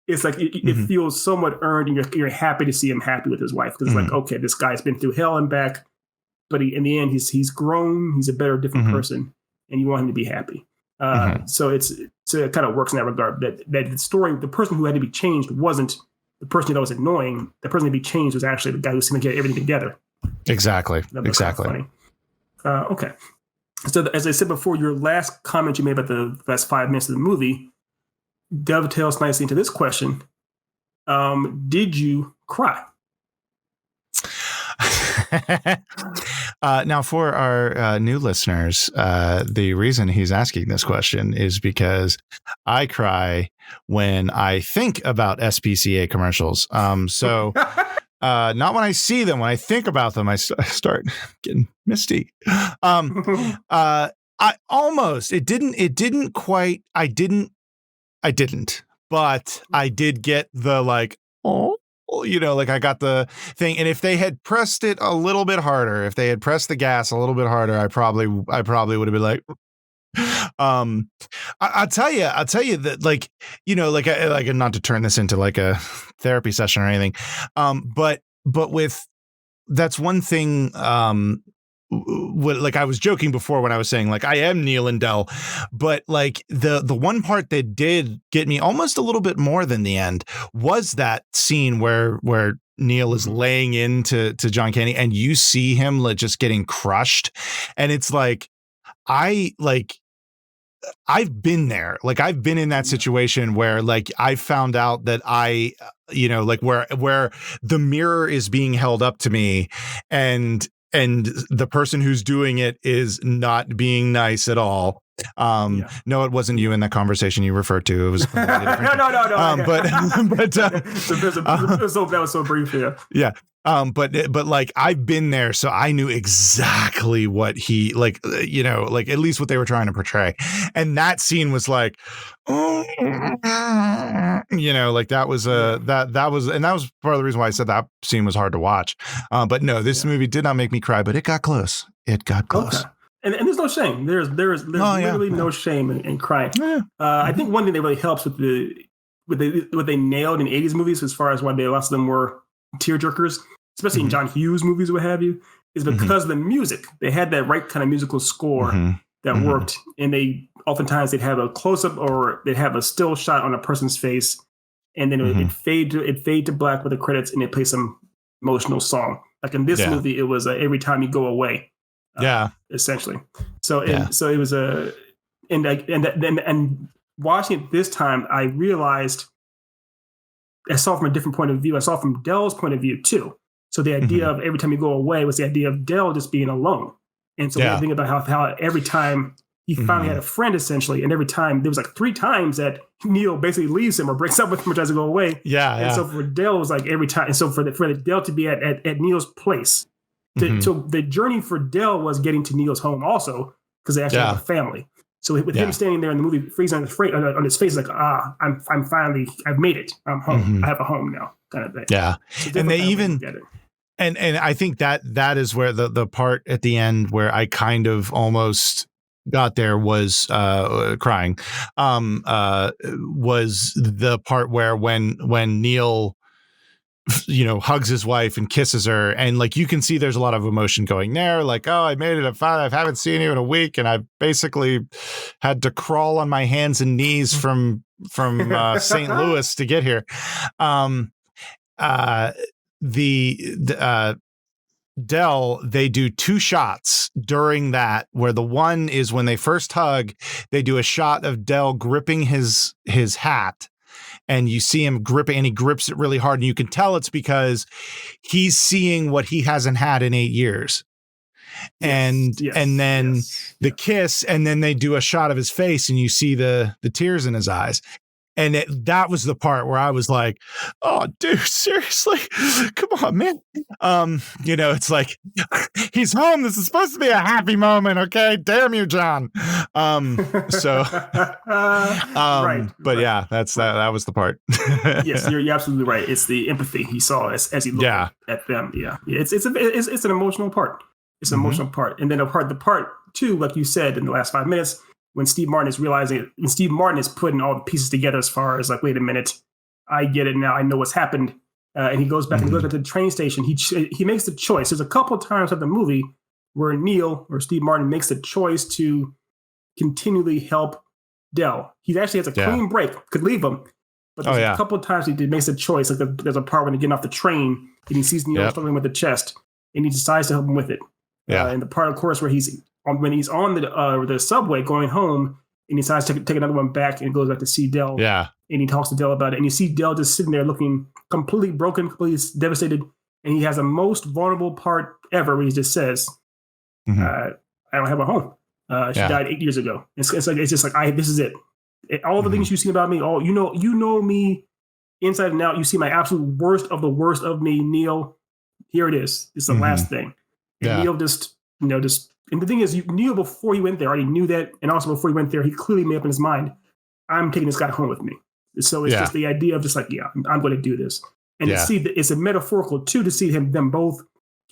it's like it feels somewhat earned, and you're happy to see him happy with his wife because it's like, okay, this guy's been through hell and back, but in the end he's grown, he's a better, different person, and you want him to be happy. So it kind of works in that regard. That the story, the person who had to be changed wasn't the person that was annoying. The person to be changed was actually the guy who's going to get everything together. Exactly. Funny. Okay. So as I said before, your last comment you made about the last 5 minutes of the movie dovetails nicely into this question. Did you cry? Now, for our new listeners, the reason he's asking this question is because I cry when I think about SPCA commercials. So not when I see them, when I think about them, I start getting misty. I didn't, but I did get the like, oh, like I got the thing. And if they had pressed it a little bit harder, if they had pressed the gas a little bit harder, I probably would have been like, I'll tell you that, like, like not to turn this into like a therapy session or anything. But with, that's one thing, like I was joking before when I was saying like I am Neil and Del, but like the one part that did get me almost a little bit more than the end was that scene where Neil is laying into John Candy and you see him like just getting crushed, and it's like I've been there. Like I've been in that situation where like I found out that like where the mirror is being held up to me and the person who's doing it is not being nice at all. No, it wasn't you in that conversation you referred to. It was no. That was so brief. Yeah. But like I've been there, so I knew exactly what he like, like at least what they were trying to portray. And that scene was like, like that was that was part of the reason why I said that scene was hard to watch. But no, this movie did not make me cry, but it got close. It got close. Okay. And there's no shame. There's literally no shame in crying. Yeah. I think one thing that really helps with what they nailed in 80s movies, as far as why lots of them were tearjerkers, especially in John Hughes movies, what have you, is because of the music. They had that right kind of musical score that worked, and they'd have a close up or they'd have a still shot on a person's face, and then it'd fade to black with the credits, and they'd play some emotional song. Like in this movie, it was Every Time You Go Away. Essentially. So it was and watching it this time, I realized I saw from a different point of view. I saw from Del's point of view too. So the idea of Every Time You Go Away was the idea of Del just being alone. And so we think about how every time he finally had a friend, essentially, and every time there was like 3 times that Neil basically leaves him or breaks up with him or tries to go away. And so for Del, it was like every time. And so for the Del to be at Neil's place. So the journey for Del was getting to Neil's home also, because they actually have a family. So with him standing there in the movie, freezing on his face, like, I'm finally, I've made it. I'm home. I have a home now, kind of thing. Yeah. So and they even get it. And I think that is where the part at the end where I kind of almost got there was crying. Was the part where when Neil hugs his wife and kisses her, and like you can see there's a lot of emotion going there, like, oh, I made it, I'm fine, I haven't seen you in a week, and I've basically had to crawl on my hands and knees from St. Louis to get here. Del, they do 2 shots during that, where the one is when they first hug, they do a shot of Del gripping his hat, and you see him gripping, and he grips it really hard, and you can tell it's because he's seeing what he hasn't had in 8 years. And then the kiss, and then they do a shot of his face, and you see the tears in his eyes. And that was the part where I was like, oh, dude, seriously? Come on, man. It's like, he's home. This is supposed to be a happy moment, okay? Damn you, John. Right. But yeah, that was the part. Yes, you're absolutely right. It's the empathy he saw as he looked at them. Yeah. It's an emotional part. It's an emotional part. And then the part 2, like you said in the last 5 minutes, when Steve Martin is putting all the pieces together, as far as like, wait a minute, I get it now. I know what's happened. And he goes back to the train station. He makes the choice. There's a couple of times of the movie where Neil or Steve Martin makes the choice to continually help Del. He actually has a clean break, could leave him. But there's a couple of times he makes a choice. Like there's a part when they get off the train and he sees Neil struggling with the chest, and he decides to help him with it. And the part, of course, where when he's on the subway going home, and he decides to take another one back, and goes back to see Del. And he talks to Del about it, and you see Del just sitting there looking completely broken, completely devastated, and he has the most vulnerable part ever, where he just says, "I don't have a home. She died 8 years ago." It's just like this is it. All the things you've seen about me, you know me inside and out. You see my absolute worst of the worst of me, Neil. Here it is. It's the last thing. And Neil just And the thing is, you knew before he went there, already knew that, and also before he went there, he clearly made up in his mind, I'm taking this guy home with me. So it's just the idea of just like, yeah, I'm going to do this. And to see that it's a metaphorical too, to see them both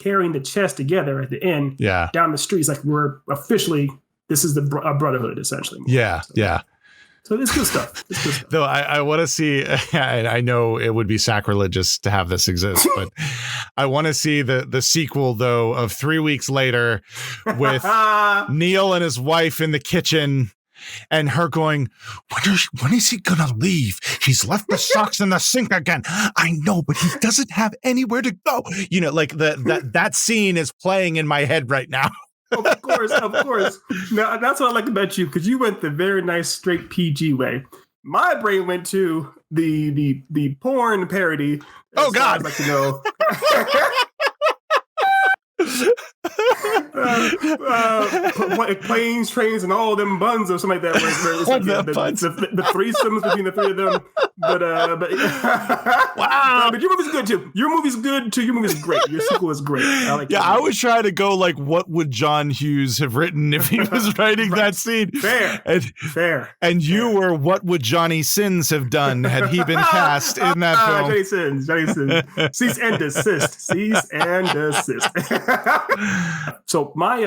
carrying the chest together at the end down the streets, like we're officially, this is the brotherhood essentially. So it's good stuff. Though I want to see, I know it would be sacrilegious to have this exist, but I want to see the sequel, though, of 3 weeks later with Neil and his wife in the kitchen and her going, when is he going to leave? He's left the socks in the sink again. I know, but he doesn't have anywhere to go. You know, like that scene is playing in my head right now. Of course. Now, that's what I like about you, because you went the very nice straight PG way. My brain went to the porn parody. Oh God! I'd like to know. Planes, trains, and all them buns or something like that. Where it's like, the threesomes between the three of them. But wow! But your movie's good too. Your movie's great. Your sequel is great. I was trying to go like, what would John Hughes have written if he was writing that scene? Fair. And you were, what would Johnny Sins have done had he been cast in that film? Johnny Sins. Cease and desist. So my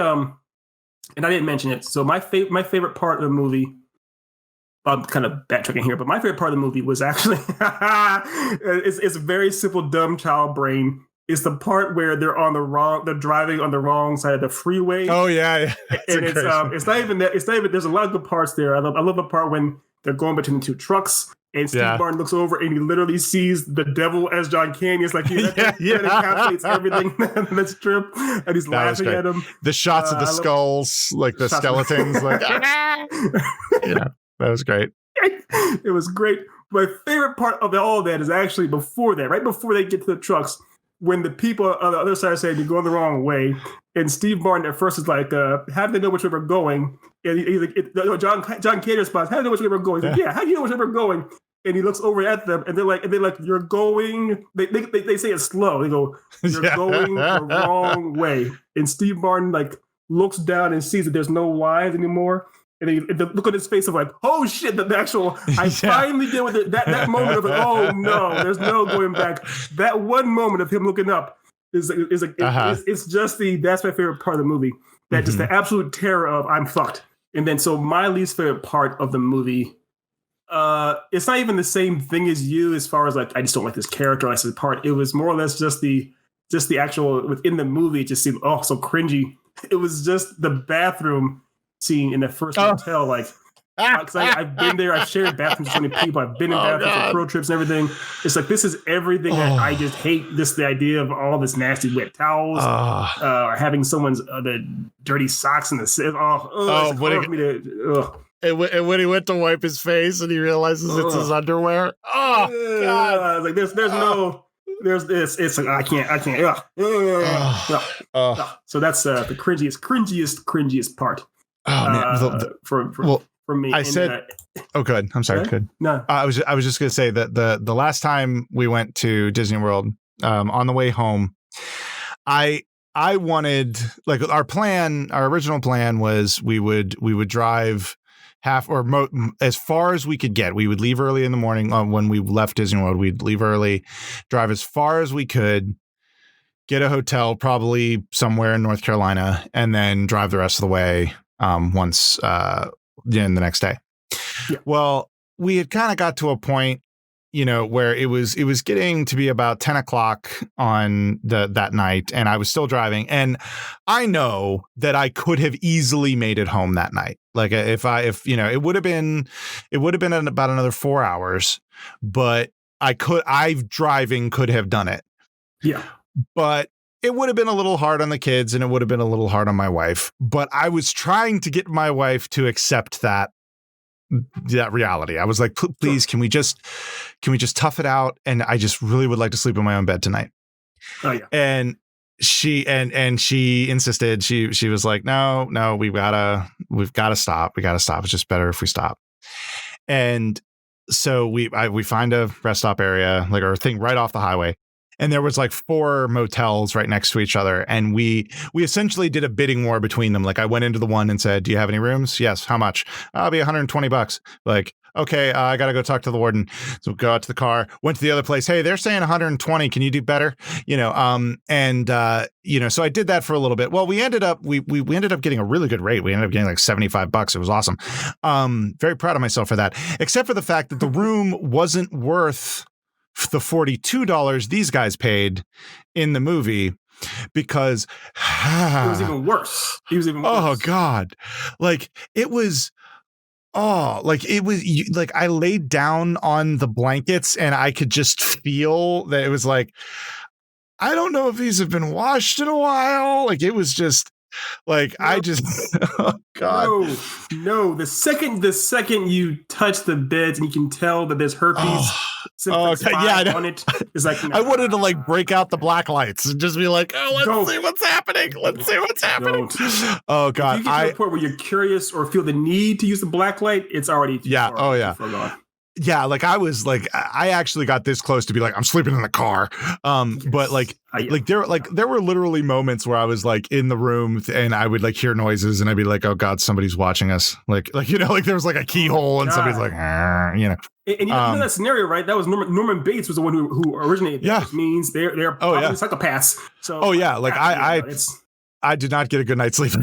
and I didn't mention it. So my favorite part of the movie, I'm kind of backtracking here, but my favorite part of the movie was actually it's a very simple, dumb child brain. It's the part where they're driving on the wrong side of the freeway. Oh yeah. And it's not even that. There's a lot of good parts there. I love the part when they're going between the two trucks. And Steve Martin looks over and he literally sees the devil as John Candy. It's like, that encapsulates everything in this trip. And he's laughing at him. The shots of the skulls, like the skeletons. Like, that was great. It was great. My favorite part of all that is actually before that, right before they get to the trucks, when the people on the other side say you're going the wrong way. And Steve Martin at first is like, how do they know which way we're going? And he's like, John Candy responds, how do they know which way we're going? He's like, how do you know which way we're going? And he looks over at them, and they're like, you're going. They say it slow. They go, you're going the wrong way. And Steve Martin like looks down and sees that there's no lines anymore. And the look on his face of like, oh shit, the actual. I finally did with it. That moment of like, oh no, there's no going back. That one moment of him looking up is like it's just that's my favorite part of the movie. That just the absolute terror of I'm fucked. And then so my least favorite part of the movie. It's not even the same thing as you as far as like I just don't like this character. I said part. It was more or less just the actual within the movie. It just seemed so cringy. It was just the bathroom scene in the first hotel. Like because I've been there. I've shared bathrooms with so many people. I've been in bathrooms for road trips and everything. It's like this is everything that I just hate. The idea of all this nasty wet towels or having someone's the dirty socks in the And when he went to wipe his face and he realizes it's his underwear. Oh God! Like there's this. It's like I can't. So that's the cringiest part. Oh man! For me, I said. Oh, good. I'm sorry. Good. No, I was just gonna say that the last time we went to Disney World, on the way home, I wanted like our original plan was we would drive as far as we could get. We would leave early in the morning when we left Disney World. We'd leave early, drive as far as we could, get a hotel probably somewhere in North Carolina, and then drive the rest of the way once in the next day. Yeah. Well, we had kind of got to a point, where it was getting to be about 10 o'clock on that night, and I was still driving. And I know that I could have easily made it home that night. Like if it would have been about another 4 hours, but driving could have done it. Yeah. But it would have been a little hard on the kids, and it would have been a little hard on my wife. But I was trying to get my wife to accept that reality. I was like, please, can we just tough it out? And I just really would like to sleep in my own bed tonight. Oh yeah. And she insisted. She was like, no, we've gotta stop. It's just better if we stop. And so we find a rest stop area, like our thing right off the highway. and there was like 4 motels right next to each other, and we essentially did a bidding war between them. Like I went into the one and said, "Do you have any rooms?" "Yes." "How much?" "I'll be $120." Like, okay, I got to go talk to the warden. So go out to the car, went to the other place. "Hey, they're saying 120. Can you do better?" So I did that for a little bit. Well, we ended up getting a really good rate. We ended up getting like $75. It was awesome. Very proud of myself for that, except for the fact that the room wasn't worth the $42 these guys paid in the movie, because it was even worse. Oh God. Like it was. Oh, like it was like I laid down on the blankets and I could just feel that it was like, I don't know if these have been washed in a while. Like it was just like, I just, oh God. No. The second you touch the beds and you can tell that there's herpes on it. It's like, I wanted to like break out the black lights and just be like, let's see what's happening. Let's see what's happening. Oh God. If you get to a point where you're curious or feel the need to use the black light, it's already too far. Oh yeah. Yeah, like I was like, I actually got this close to be like, I'm sleeping in the car. But there were literally moments where I was like in the room and I would like hear noises and I'd be like, oh God, somebody's watching us. Like there was like a keyhole and somebody's like, And you know that scenario, right? That was Norman Bates was the one who originated that, which means they're probably psychopaths. So I did not get a good night's sleep.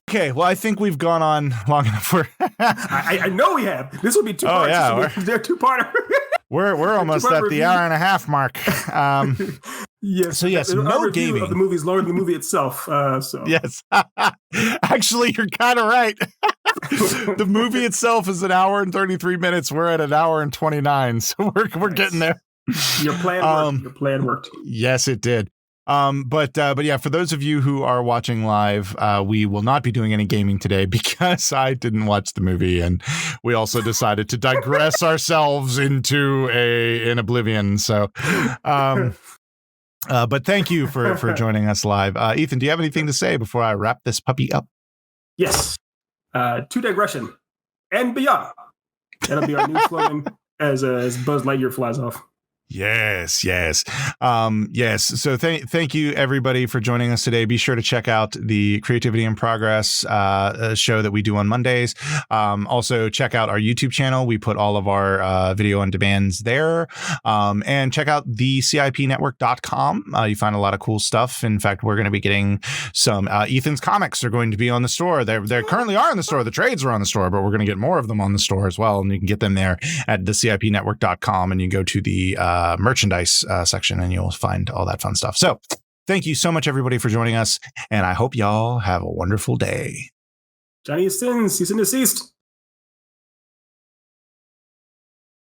Okay, well, I think we've gone on long enough. I know we have. This will be 2 parts. Yeah, they're 2-parter. We're almost at the hour and a half mark. Yes. So yes, no gaming of the movie is lower than the movie itself. Yes, actually, you're kind of right. The movie itself is 1 hour and 33 minutes. We're at 1 hour and 29, so we're getting there. Your plan worked. Your plan worked. Yes, it did. But yeah, for those of you who are watching live, we will not be doing any gaming today because I didn't watch the movie, and we also decided to digress ourselves into an oblivion. So, but thank you for joining us live. Ethan, do you have anything to say before I wrap this puppy up? Yes. To digression and beyond. That'll be our new slogan as Buzz Lightyear flies off. Yes. So thank you everybody for joining us today. Be sure to check out the Creativity in Progress show that we do on Mondays. Also check out our YouTube channel. We put all of our video on demands there. And check out the CIPnetwork.com. You find a lot of cool stuff. In fact, we're going to be getting some Ethan's comics are going to be on the store. They currently are in the store. The trades are on the store, but we're going to get more of them on the store as well. And you can get them there at the CIPnetwork.com, and you go to the merchandise section and you'll find all that fun stuff. So thank you so much everybody for joining us, and I hope y'all have a wonderful day. Johnny Sins, cease and desist.